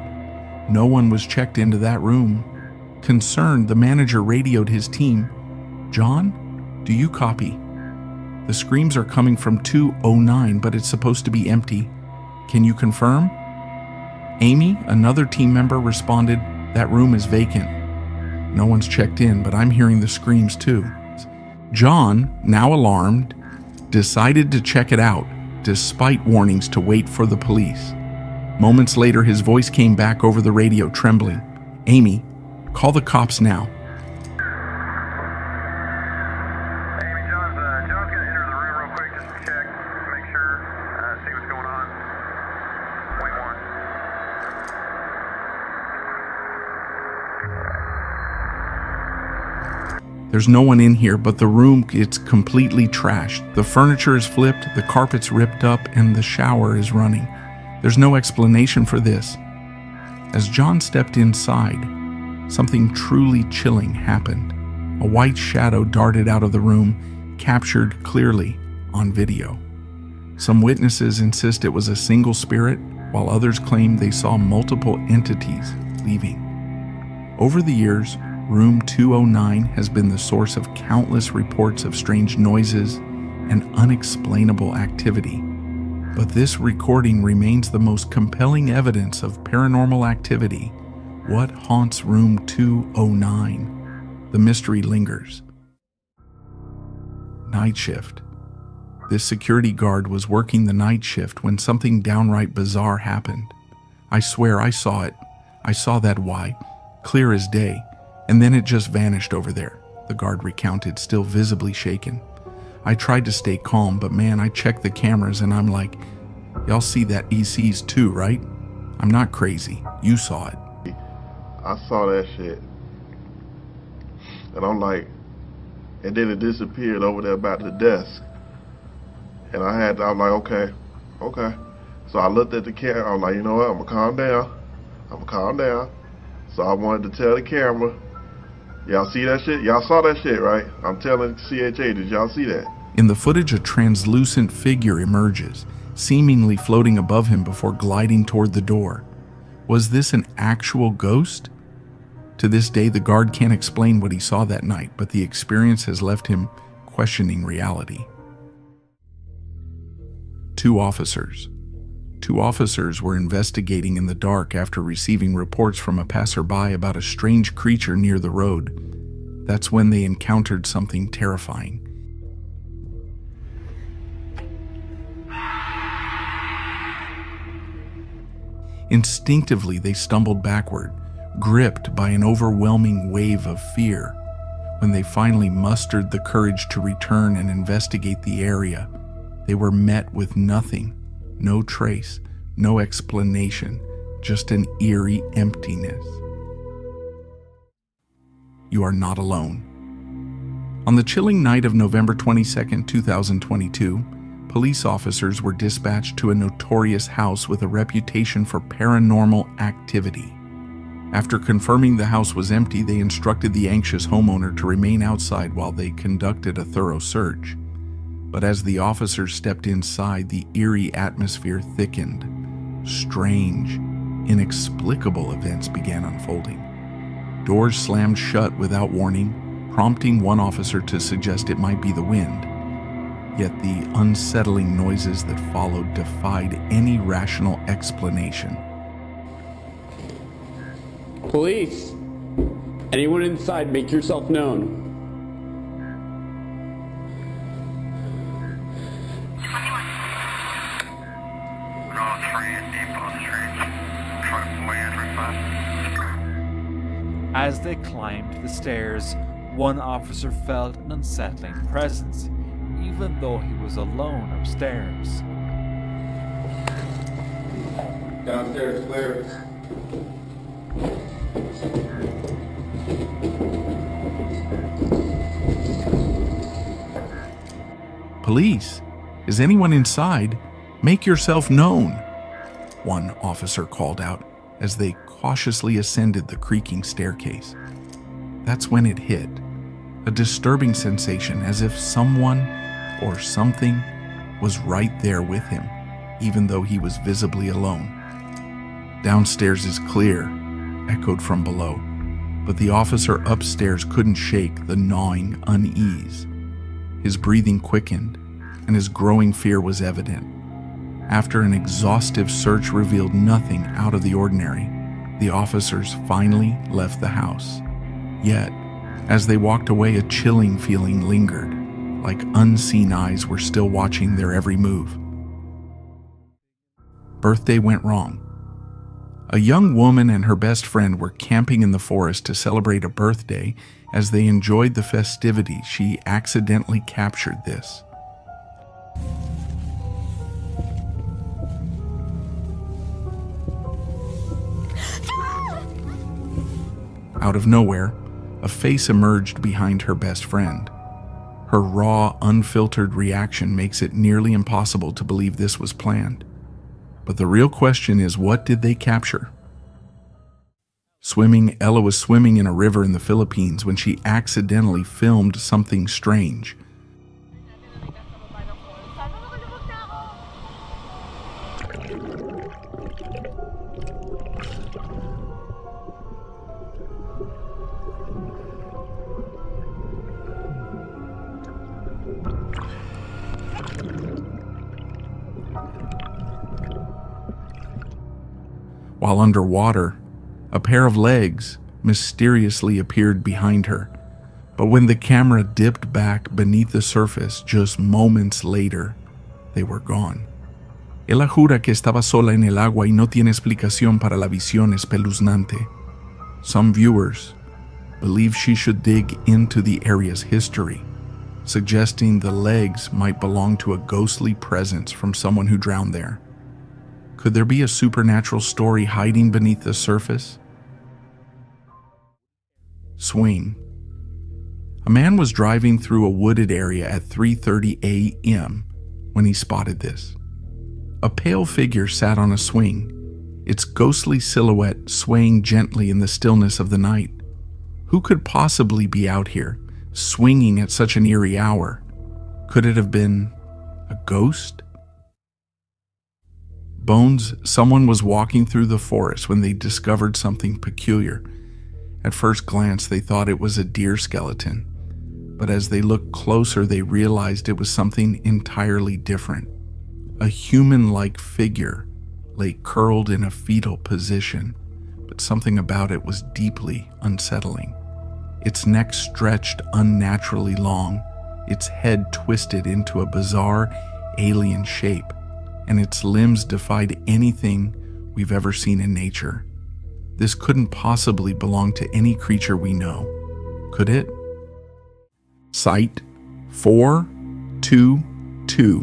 S13: No one was checked into that room. Concerned, the manager radioed his team. "John, do you copy? The screams are coming from 209, but it's supposed to be empty. Can you confirm?" Amy, another team member, responded, "That room is vacant. No one's checked in, but I'm hearing the screams too." John, now alarmed, decided to check it out, despite warnings to wait for the police. Moments later, his voice came back over the radio, trembling. "Amy, call the cops now."
S15: Amy, John's going to enter the room real quick just to check, make sure, see what's going on. Wait one.
S13: There's no one in here, but the room, it's completely trashed. The furniture is flipped, the carpet's ripped up, and the shower is running. There's no explanation for this. As John stepped inside, something truly chilling happened. A white shadow darted out of the room, captured clearly on video. Some witnesses insist it was a single spirit, while others claim they saw multiple entities leaving. Over the years, Room 209 has been the source of countless reports of strange noises and unexplainable activity. But this recording remains the most compelling evidence of paranormal activity. What haunts Room 209? The mystery lingers. Night shift. This security guard was working the night shift when something downright bizarre happened. "I swear I saw it. I saw that white, clear as day. And then it just vanished over there," the guard recounted, still visibly shaken. "I tried to stay calm, but man, I checked the cameras and I'm like, y'all see that ECs too, right? I'm not crazy. You saw it."
S16: I saw that shit. And I'm like, and then it disappeared over there by the desk. And I'm like, okay. So I looked at the camera, I'm like, you know what, I'm gonna calm down. So I wanted to tell the camera, y'all see that shit? Y'all saw that shit, right? I'm telling CHA, did y'all see that?
S13: In the footage, a translucent figure emerges, seemingly floating above him before gliding toward the door. Was this an actual ghost? To this day, the guard can't explain what he saw that night, but the experience has left him questioning reality. Two officers were investigating in the dark after receiving reports from a passerby about a strange creature near the road. That's when they encountered something terrifying. Instinctively, they stumbled backward, gripped by an overwhelming wave of fear. When they finally mustered the courage to return and investigate the area, they were met with nothing. No trace, no explanation, just an eerie emptiness. You are not alone. On the chilling night of November 22, 2022, police officers were dispatched to a notorious house with a reputation for paranormal activity. After confirming the house was empty, they instructed the anxious homeowner to remain outside while they conducted a thorough search. But as the officers stepped inside, the eerie atmosphere thickened. Strange, inexplicable events began unfolding. Doors slammed shut without warning, prompting one officer to suggest it might be the wind. Yet the unsettling noises that followed defied any rational explanation.
S17: Police! Anyone inside, make yourself known.
S18: As they climbed the stairs, one officer felt an unsettling presence, even though he was alone upstairs.
S17: Downstairs clear.
S13: Police? Is anyone inside? Make yourself known, one officer called out as they cautiously ascended the creaking staircase. That's when it hit. A disturbing sensation, as if someone or something was right there with him, even though he was visibly alone. Downstairs is clear, echoed from below, but the officer upstairs couldn't shake the gnawing unease. His breathing quickened, and his growing fear was evident. After an exhaustive search revealed nothing out of the ordinary, the officers finally left the house. Yet, as they walked away, a chilling feeling lingered, like unseen eyes were still watching their every move. Birthday went wrong. A young woman and her best friend were camping in the forest to celebrate a birthday. As they enjoyed the festivities, she accidentally captured this. Out of nowhere, a face emerged behind her best friend. Her raw, unfiltered reaction makes it nearly impossible to believe this was planned. But the real question is, what did they capture? Ella was swimming in a river in the Philippines when she accidentally filmed something strange. While underwater, a pair of legs mysteriously appeared behind her, but when the camera dipped back beneath the surface just moments later, they were gone. Ella jura que estaba sola en el agua y no tiene explicación para la visión espeluznante. Some viewers believe she should dig into the area's history, suggesting the legs might belong to a ghostly presence from someone who drowned there. Could there be a supernatural story hiding beneath the surface? Swing. A man was driving through a wooded area at 3:30 a.m. when he spotted this. A pale figure sat on a swing, its ghostly silhouette swaying gently in the stillness of the night. Who could possibly be out here, swinging at such an eerie hour? Could it have been a ghost? Bones, someone was walking through the forest when they discovered something peculiar. At first glance, they thought it was a deer skeleton, but as they looked closer, they realized it was something entirely different. A human-like figure lay curled in a fetal position, but something about it was deeply unsettling. Its neck stretched unnaturally long, its head twisted into a bizarre, alien shape, and its limbs defied anything we've ever seen in nature. This couldn't possibly belong to any creature we know, could it? Site 422.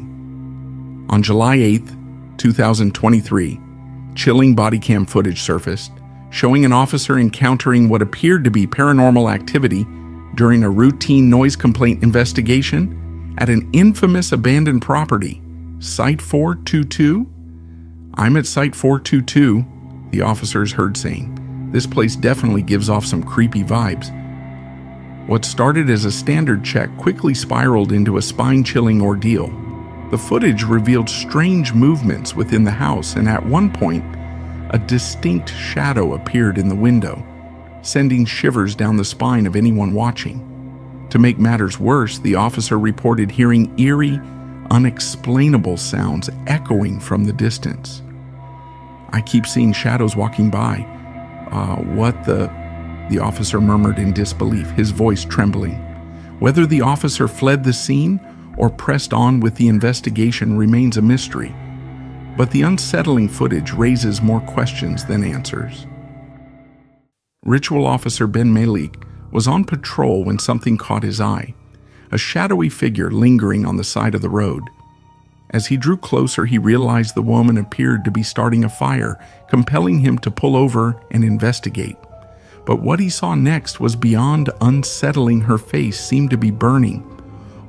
S13: On July 8th, 2023, chilling body cam footage surfaced, showing an officer encountering what appeared to be paranormal activity during a routine noise complaint investigation at an infamous abandoned property. Site 422? I'm at Site 422, the officers heard saying. This place definitely gives off some creepy vibes. What started as a standard check quickly spiraled into a spine-chilling ordeal. The footage revealed strange movements within the house, and at one point, a distinct shadow appeared in the window, sending shivers down the spine of anyone watching. To make matters worse, the officer reported hearing eerie, unexplainable sounds echoing from the distance. I keep seeing shadows walking by. the officer murmured in disbelief, his voice trembling. Whether the officer fled the scene or pressed on with the investigation remains a mystery, but the unsettling footage raises more questions than answers. Ritual Officer Ben Malik was on patrol when something caught his eye, a shadowy figure lingering on the side of the road. As he drew closer, he realized the woman appeared to be starting a fire, compelling him to pull over and investigate. But what he saw next was beyond unsettling. Her face seemed to be burning,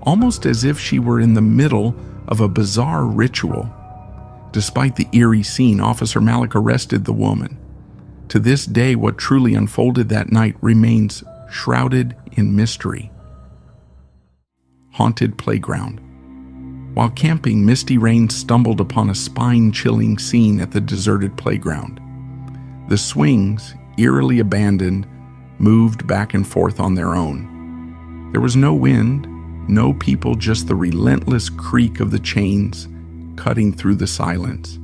S13: almost as if she were in the middle of a bizarre ritual. Despite the eerie scene, Officer Malik arrested the woman. To this day, what truly unfolded that night remains shrouded in mystery. Haunted playground. While camping, Misty Rain stumbled upon a spine-chilling scene at the deserted playground. The swings, eerily abandoned, moved back and forth on their own. There was no wind, no people, just the relentless creak of the chains cutting through the silence.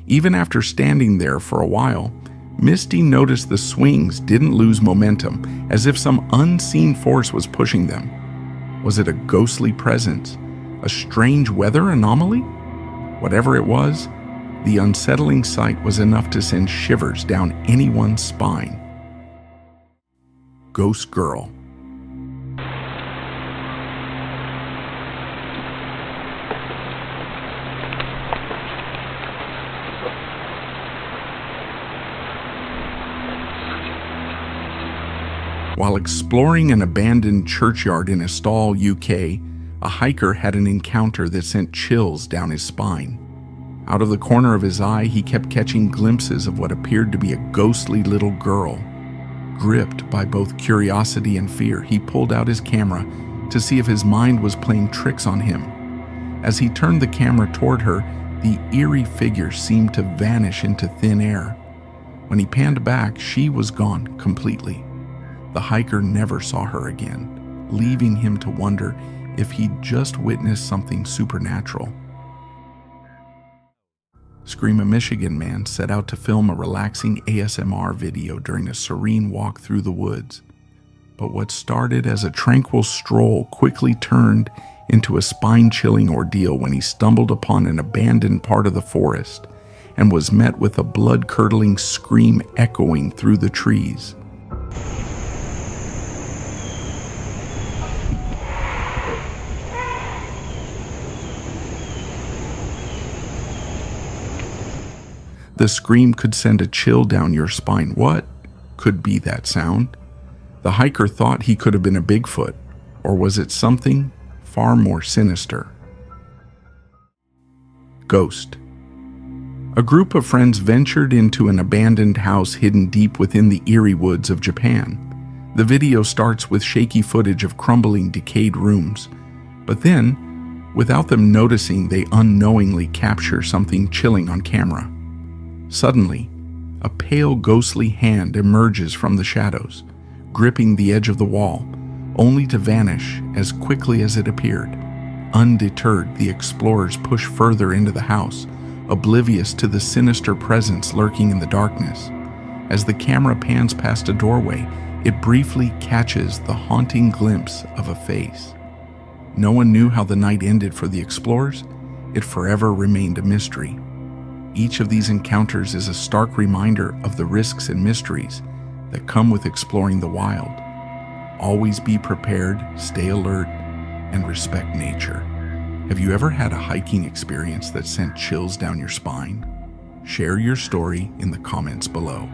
S13: Even after standing there for a while, Misty noticed the swings didn't lose momentum, as if some unseen force was pushing them. Was it a ghostly presence? A strange weather anomaly? Whatever it was, the unsettling sight was enough to send shivers down anyone's spine. Ghost Girl. While exploring an abandoned churchyard in Estall, UK, a hiker had an encounter that sent chills down his spine. Out of the corner of his eye, he kept catching glimpses of what appeared to be a ghostly little girl. Gripped by both curiosity and fear, he pulled out his camera to see if his mind was playing tricks on him. As he turned the camera toward her, the eerie figure seemed to vanish into thin air. When he panned back, she was gone completely. The hiker never saw her again, leaving him to wonder if he'd just witnessed something supernatural. Scream, a Michigan man set out to film a relaxing ASMR video during a serene walk through the woods. But what started as a tranquil stroll quickly turned into a spine-chilling ordeal when he stumbled upon an abandoned part of the forest and was met with a blood-curdling scream echoing through the trees. The scream could send a chill down your spine. What could be that sound? The hiker thought he could have been a Bigfoot, or was it something far more sinister? Ghost. A group of friends ventured into an abandoned house hidden deep within the eerie woods of Japan. The video starts with shaky footage of crumbling, decayed rooms, but then, without them noticing, they unknowingly capture something chilling on camera. Suddenly, a pale, ghostly hand emerges from the shadows, gripping the edge of the wall, only to vanish as quickly as it appeared. Undeterred, the explorers push further into the house, oblivious to the sinister presence lurking in the darkness. As the camera pans past a doorway, it briefly catches the haunting glimpse of a face. No one knew how the night ended for the explorers. It forever remained a mystery. Each of these encounters is a stark reminder of the risks and mysteries that come with exploring the wild. Always be prepared, stay alert, and respect nature. Have you ever had a hiking experience that sent chills down your spine? Share your story in the comments below.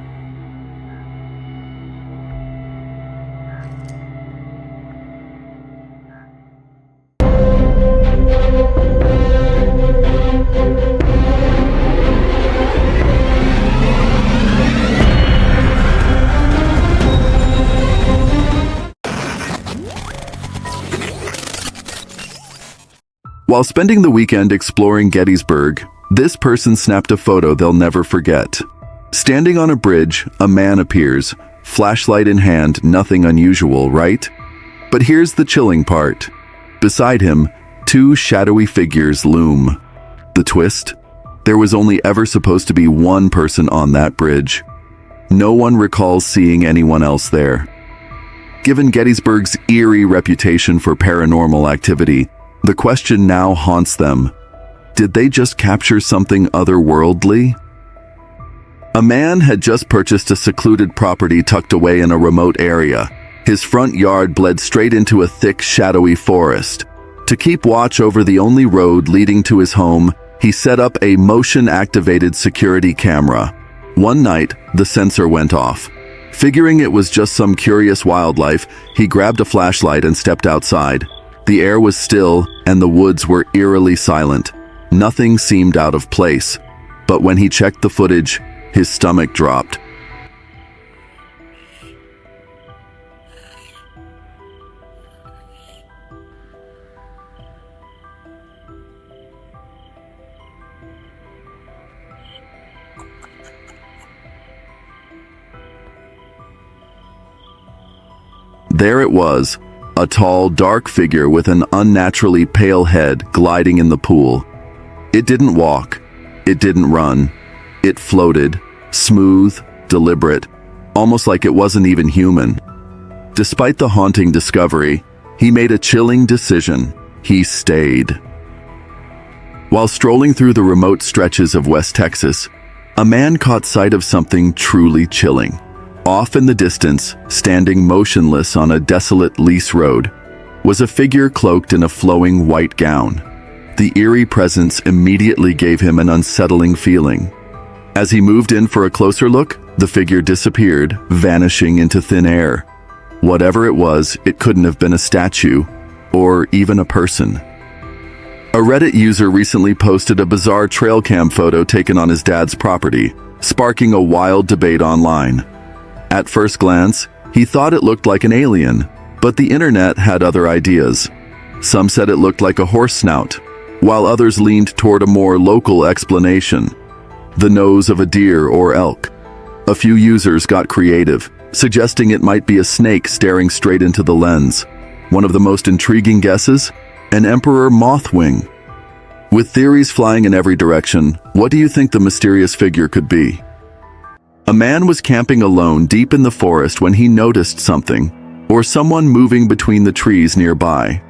S1: While spending the weekend exploring Gettysburg, this person snapped a photo they'll never forget. Standing on a bridge, a man appears, flashlight in hand, nothing unusual, right? But here's the chilling part. Beside him, two shadowy figures loom. The twist? There was only ever supposed to be one person on that bridge. No one recalls seeing anyone else there. Given Gettysburg's eerie reputation for paranormal activity, the question now haunts them. Did they just capture something otherworldly? A man had just purchased a secluded property tucked away in a remote area. His front yard bled straight into a thick, shadowy forest. To keep watch over the only road leading to his home, he set up a motion-activated security camera. One night, the sensor went off. Figuring it was just some curious wildlife, he grabbed a flashlight and stepped outside. The air was still, and the woods were eerily silent. Nothing seemed out of place. But when he checked the footage, his stomach dropped. There it was, a tall, dark figure with an unnaturally pale head gliding in the pool. It didn't walk. It didn't run. It floated, smooth, deliberate, almost like it wasn't even human. Despite the haunting discovery, he made a chilling decision. He stayed. While strolling through the remote stretches of West Texas, a man caught sight of something truly chilling. Off in the distance, standing motionless on a desolate lease road, was a figure cloaked in a flowing white gown. The eerie presence immediately gave him an unsettling feeling. As he moved in for a closer look, the figure disappeared, vanishing into thin air. Whatever it was, it couldn't have been a statue, or even a person. A Reddit user recently posted a bizarre trail cam photo taken on his dad's property, sparking a wild debate online. At first glance, he thought it looked like an alien, but the internet had other ideas. Some said it looked like a horse snout, while others leaned toward a more local explanation, the nose of a deer or elk. A few users got creative, suggesting it might be a snake staring straight into the lens. One of the most intriguing guesses? An emperor moth wing. With theories flying in every direction, what do you think the mysterious figure could be? A man was camping alone deep in the forest when he noticed something, or someone moving between the trees nearby.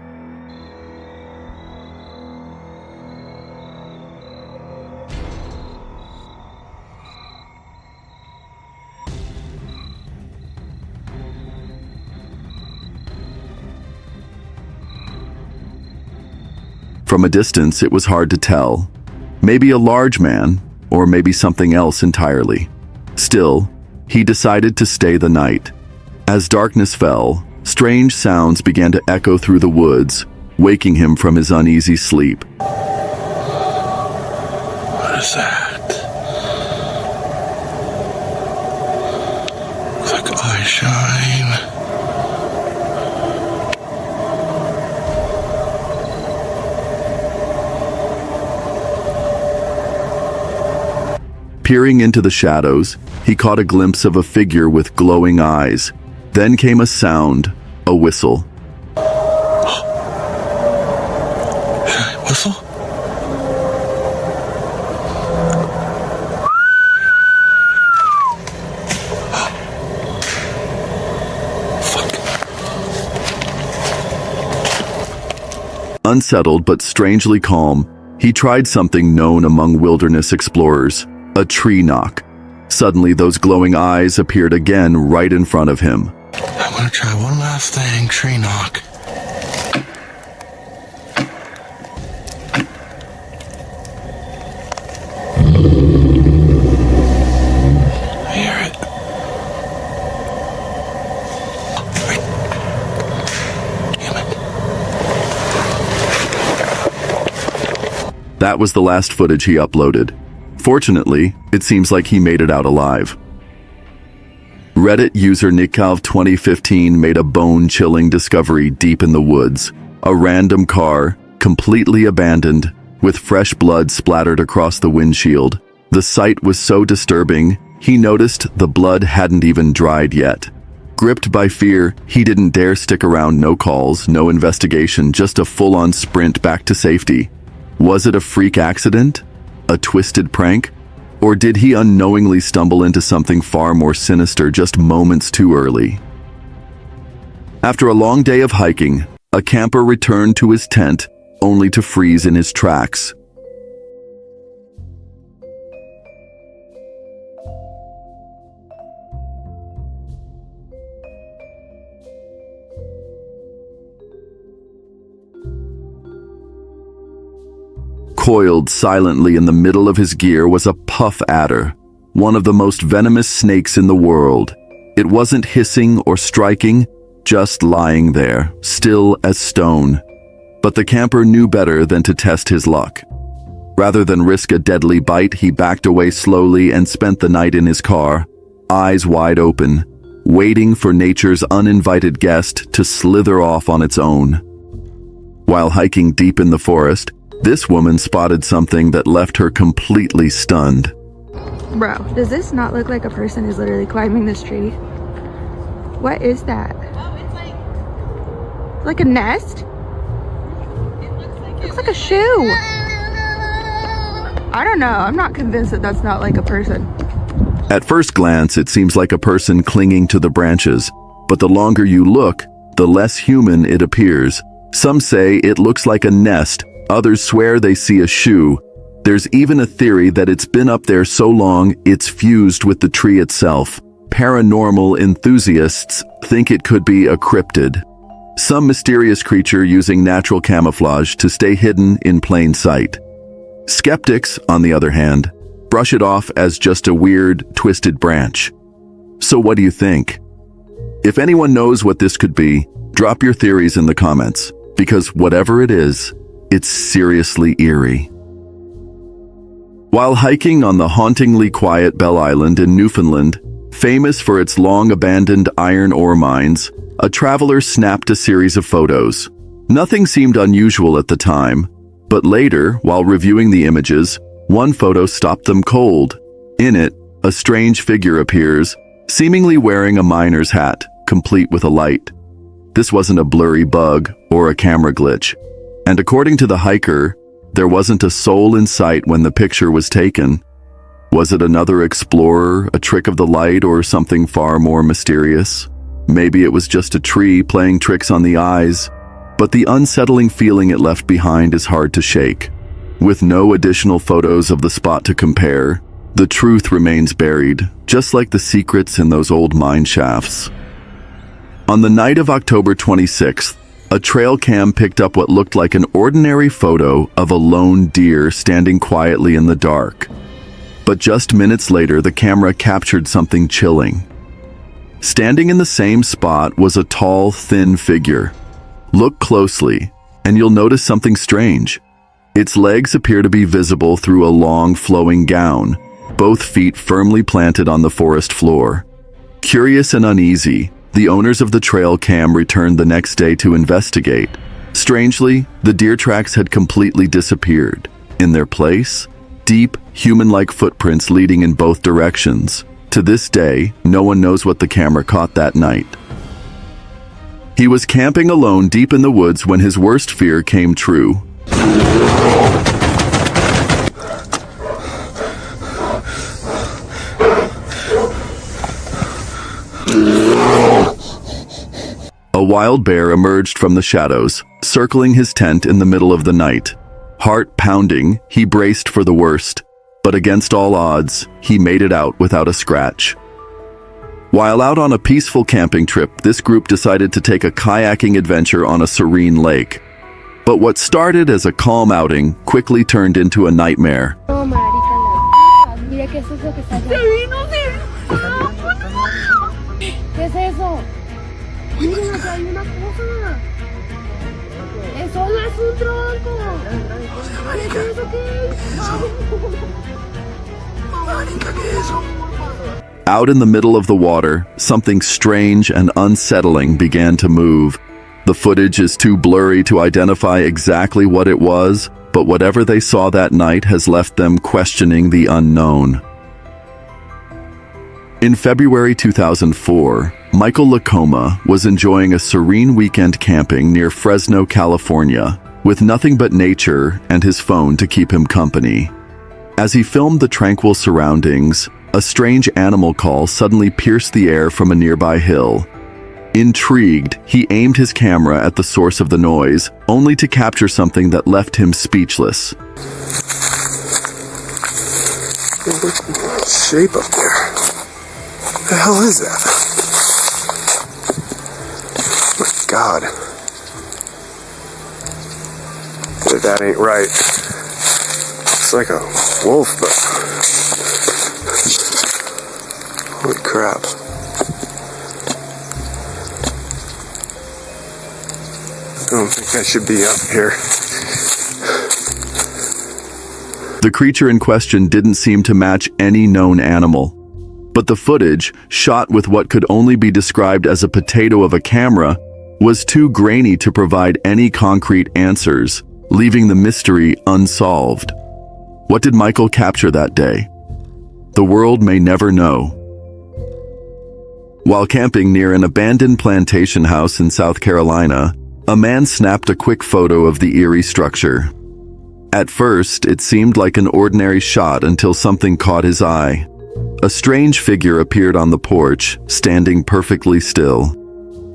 S1: From a distance, it was hard to tell. Maybe a large man, or maybe something else entirely. Still, he decided to stay the night. As darkness fell, strange sounds began to echo through the woods, waking him from his uneasy sleep.
S19: What is that? Looks like eye shine.
S1: Peering into the shadows, he caught a glimpse of a figure with glowing eyes. Then came a sound, a whistle.
S19: Whistle?
S1: Unsettled but strangely calm, he tried something known among wilderness explorers. A tree knock. Suddenly, those glowing eyes appeared again right in front of him.
S19: I'm gonna try one last thing, tree knock. I hear it. Wait. Damn
S1: it. That was the last footage he uploaded. Fortunately, it seems like he made it out alive. Reddit user Nickcalv2015 made a bone-chilling discovery deep in the woods. A random car, completely abandoned, with fresh blood splattered across the windshield. The sight was so disturbing, he noticed the blood hadn't even dried yet. Gripped by fear, he didn't dare stick around. No calls, no investigation, just a full-on sprint back to safety. Was it a freak accident? A twisted prank? Or did he unknowingly stumble into something far more sinister just moments too early? After a long day of hiking, a camper returned to his tent only to freeze in his tracks. Coiled silently in the middle of his gear was a puff adder, one of the most venomous snakes in the world. It wasn't hissing or striking, just lying there, still as stone. But the camper knew better than to test his luck. Rather than risk a deadly bite, he backed away slowly and spent the night in his car, eyes wide open, waiting for nature's uninvited guest to slither off on its own. While hiking deep in the forest, this woman spotted something that left her completely stunned.
S20: Bro, does this not look like a person is literally climbing this tree? What is that?
S8: Oh, it's
S20: like a nest? It looks like a shoe. I don't know. I'm not convinced that that's not like a person.
S1: At first glance, it seems like a person clinging to the branches, but the longer you look, the less human it appears. Some say it looks like a nest. Others swear they see a shoe. There's even a theory that it's been up there so long it's fused with the tree itself. Paranormal enthusiasts think it could be a cryptid, some mysterious creature using natural camouflage to stay hidden in plain sight. Skeptics, on the other hand, brush it off as just a weird, twisted branch. So what do you think? If anyone knows what this could be, drop your theories in the comments, because whatever it is, it's seriously eerie. While hiking on the hauntingly quiet Bell Island in Newfoundland, famous for its long-abandoned iron ore mines, a traveler snapped a series of photos. Nothing seemed unusual at the time, but later, while reviewing the images, one photo stopped them cold. In it, a strange figure appears, seemingly wearing a miner's hat, complete with a light. This wasn't a blurry bug or a camera glitch. And according to the hiker, there wasn't a soul in sight when the picture was taken. Was it another explorer, a trick of the light, or something far more mysterious? Maybe it was just a tree playing tricks on the eyes, but the unsettling feeling it left behind is hard to shake. With no additional photos of the spot to compare, the truth remains buried, just like the secrets in those old mine shafts. On the night of October 26th, a trail cam picked up what looked like an ordinary photo of a lone deer standing quietly in the dark. But just minutes later, the camera captured something chilling. Standing in the same spot was a tall, thin figure. Look closely, and you'll notice something strange. Its legs appear to be visible through a long, flowing gown, both feet firmly planted on the forest floor. Curious and uneasy, the owners of the trail cam returned the next day to investigate. Strangely, the deer tracks had completely disappeared. In their place, deep, human-like footprints leading in both directions. To this day, no one knows what the camera caught that night. He was camping alone deep in the woods when his worst fear came true. A wild bear emerged from the shadows, circling his tent in the middle of the night. Heart pounding, he braced for the worst, but against all odds, he made it out without a scratch. While out on a peaceful camping trip, this group decided to take a kayaking adventure on a serene lake. But what started as a calm outing quickly turned into a nightmare.
S8: Oh, marica, mira que eso es lo que está allá. ¿Qué es eso? Miren, acá hay una cosa. Eso no es un tronco. ¿Qué es eso? ¿Qué es eso?
S1: Out in the middle of the water, something strange and unsettling began to move. The footage is too blurry to identify exactly what it was, but whatever they saw that night has left them questioning the unknown. In February 2004, Michael Lacoma was enjoying a serene weekend camping near Fresno, California, with nothing but nature and his phone to keep him company. As he filmed the tranquil surroundings, a strange animal call suddenly pierced the air from a nearby hill. Intrigued, he aimed his camera at the source of the noise, only to capture something that left him speechless.
S5: Shape up there. What the hell is that? Oh my God. That ain't right. It's like a wolf, but holy crap. I don't think I should be up here.
S1: The creature in question didn't seem to match any known animal, but the footage, shot with what could only be described as a potato of a camera, was too grainy to provide any concrete answers, leaving the mystery unsolved. What did Michael capture that day? The world may never know. While camping near an abandoned plantation house in South Carolina, a man snapped a quick photo of the eerie structure. At first, it seemed like an ordinary shot until something caught his eye. A strange figure appeared on the porch, standing perfectly still.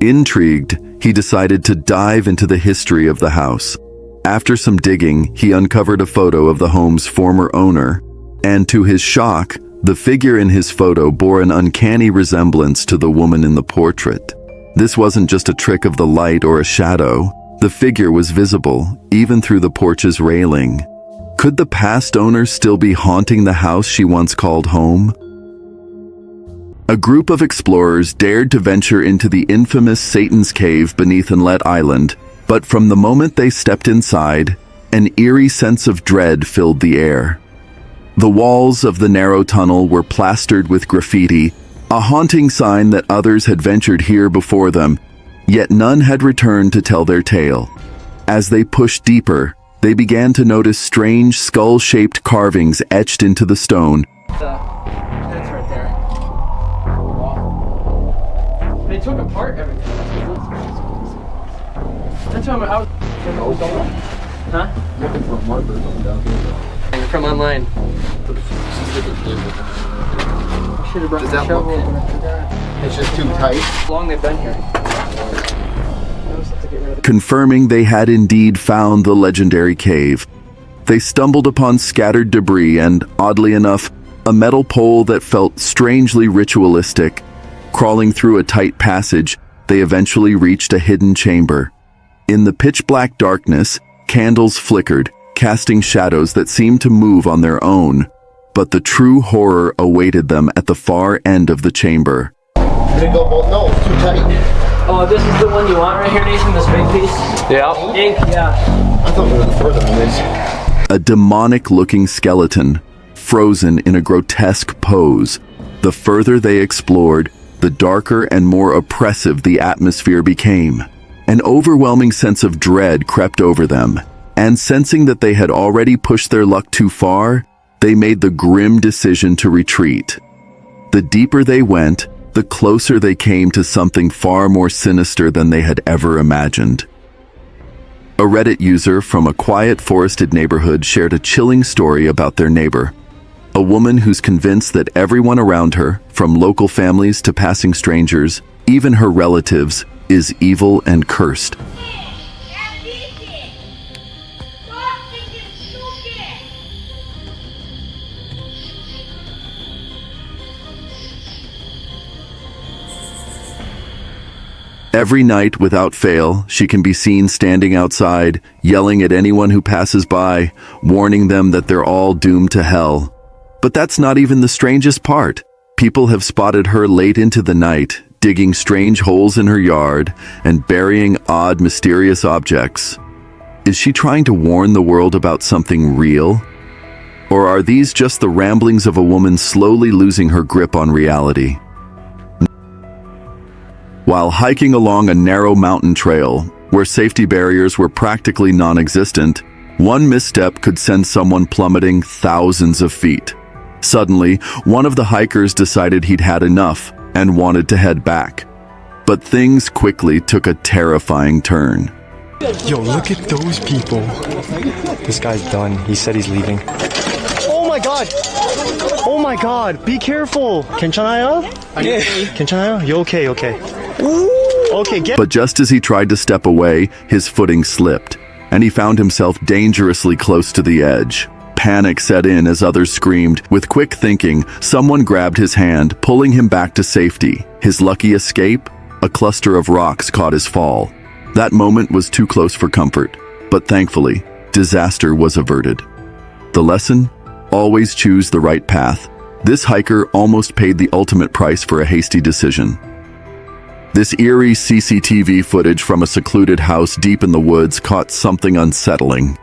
S1: Intrigued, he decided to dive into the history of the house. After some digging, he uncovered a photo of the home's former owner, and to his shock, the figure in his photo bore an uncanny resemblance to the woman in the portrait. This wasn't just a trick of the light or a shadow. The figure was visible, even through the porch's railing. Could the past owner still be haunting the house she once called home? A group of explorers dared to venture into the infamous Satan's Cave beneath Inlet Island, but from the moment they stepped inside, an eerie sense of dread filled the air. The walls of the narrow tunnel were plastered with graffiti, a haunting sign that others had ventured here before them, yet none had returned to tell their tale. As they pushed deeper, they began to notice strange skull-shaped carvings etched into the stone.
S2: That's right there. They took apart everything. That's why I was... Huh? Looking for markers on down here. From online. Should have brought the shovel.
S5: It's just too tight.
S2: How long they've been here?
S1: Confirming they had indeed found the legendary cave. They stumbled upon scattered debris and, oddly enough, a metal pole that felt strangely ritualistic. Crawling through a tight passage, they eventually reached a hidden chamber. In the pitch-black darkness, candles flickered, casting shadows that seemed to move on their own. But the true horror awaited them at the far end of the chamber.
S5: Did it go both? No, it's too tight.
S2: Oh, this is the one you want right here, Nathan? This big piece? Yeah. Ink, yeah.
S5: I thought we were further than this.
S1: A demonic-looking skeleton, frozen in a grotesque pose. The further they explored, the darker and more oppressive the atmosphere became. An overwhelming sense of dread crept over them, and sensing that they had already pushed their luck too far, they made the grim decision to retreat. The deeper they went, the closer they came to something far more sinister than they had ever imagined. A Reddit user from a quiet forested neighborhood shared a chilling story about their neighbor. A woman who's convinced that everyone around her, from local families to passing strangers, even her relatives, is evil and cursed. Every night, without fail, she can be seen standing outside, yelling at anyone who passes by, warning them that they're all doomed to hell. But that's not even the strangest part. People have spotted her late into the night, digging strange holes in her yard and burying odd, mysterious objects. Is she trying to warn the world about something real? Or are these just the ramblings of a woman slowly losing her grip on reality? While hiking along a narrow mountain trail, where safety barriers were practically non-existent, one misstep could send someone plummeting thousands of feet. Suddenly, one of the hikers decided he'd had enough and wanted to head back. But things quickly took a terrifying turn.
S21: Yo, look at those people. This guy's done. He said he's leaving.
S5: Oh my God!
S21: god! Oh my god! Be careful! 괜찮아요? 괜찮아요? You okay? Okay. Okay, get.
S1: But just as he tried to step away, his footing slipped, and he found himself dangerously close to the edge. Panic set in as others screamed. With quick thinking, someone grabbed his hand, pulling him back to safety. His lucky escape? A cluster of rocks caught his fall. That moment was too close for comfort, but thankfully, disaster was averted. The lesson? Always choose the right path. This hiker almost paid the ultimate price for a hasty decision. This eerie CCTV footage from a secluded house deep in the woods caught something unsettling.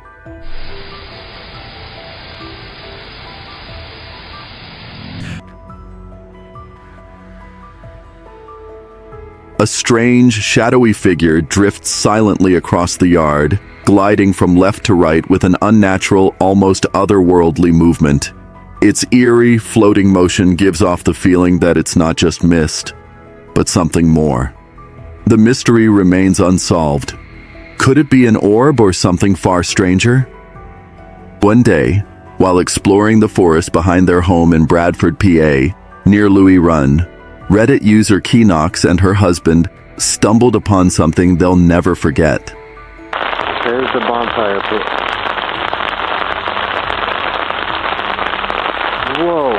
S1: A strange, shadowy figure drifts silently across the yard, gliding from left to right with an unnatural, almost otherworldly movement. Its eerie, floating motion gives off the feeling that it's not just mist, but something more. The mystery remains unsolved. Could it be an orb or something far stranger? One day, while exploring the forest behind their home in Bradford, PA, near Louis Run, Reddit user Keenox and her husband stumbled upon something they'll never forget.
S22: There's the bonfire pit. Whoa.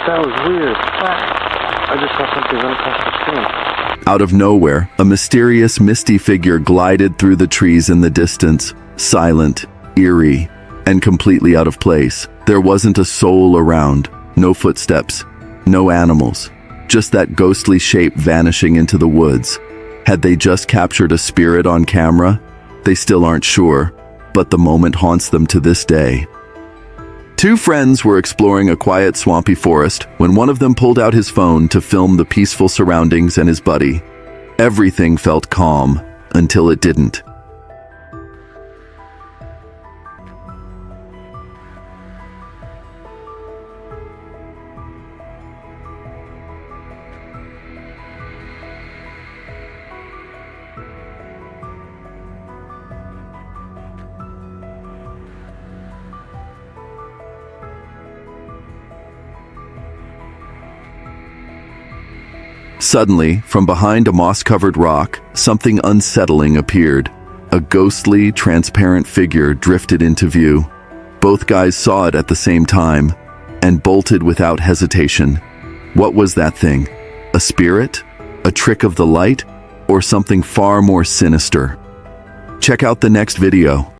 S22: That was weird. I just saw something run across the screen.
S1: Out of nowhere, a mysterious, misty figure glided through the trees in the distance, silent, eerie, and completely out of place. There wasn't a soul around, no footsteps, no animals. Just that ghostly shape vanishing into the woods. Had they just captured a spirit on camera? They still aren't sure, but the moment haunts them to this day. Two friends were exploring a quiet, swampy forest when one of them pulled out his phone to film the peaceful surroundings and his buddy. Everything felt calm until it didn't. Suddenly, from behind a moss-covered rock, something unsettling appeared. A ghostly, transparent figure drifted into view. Both guys saw it at the same time, and bolted without hesitation. What was that thing? A spirit? A trick of the light? Or something far more sinister? Check out the next video.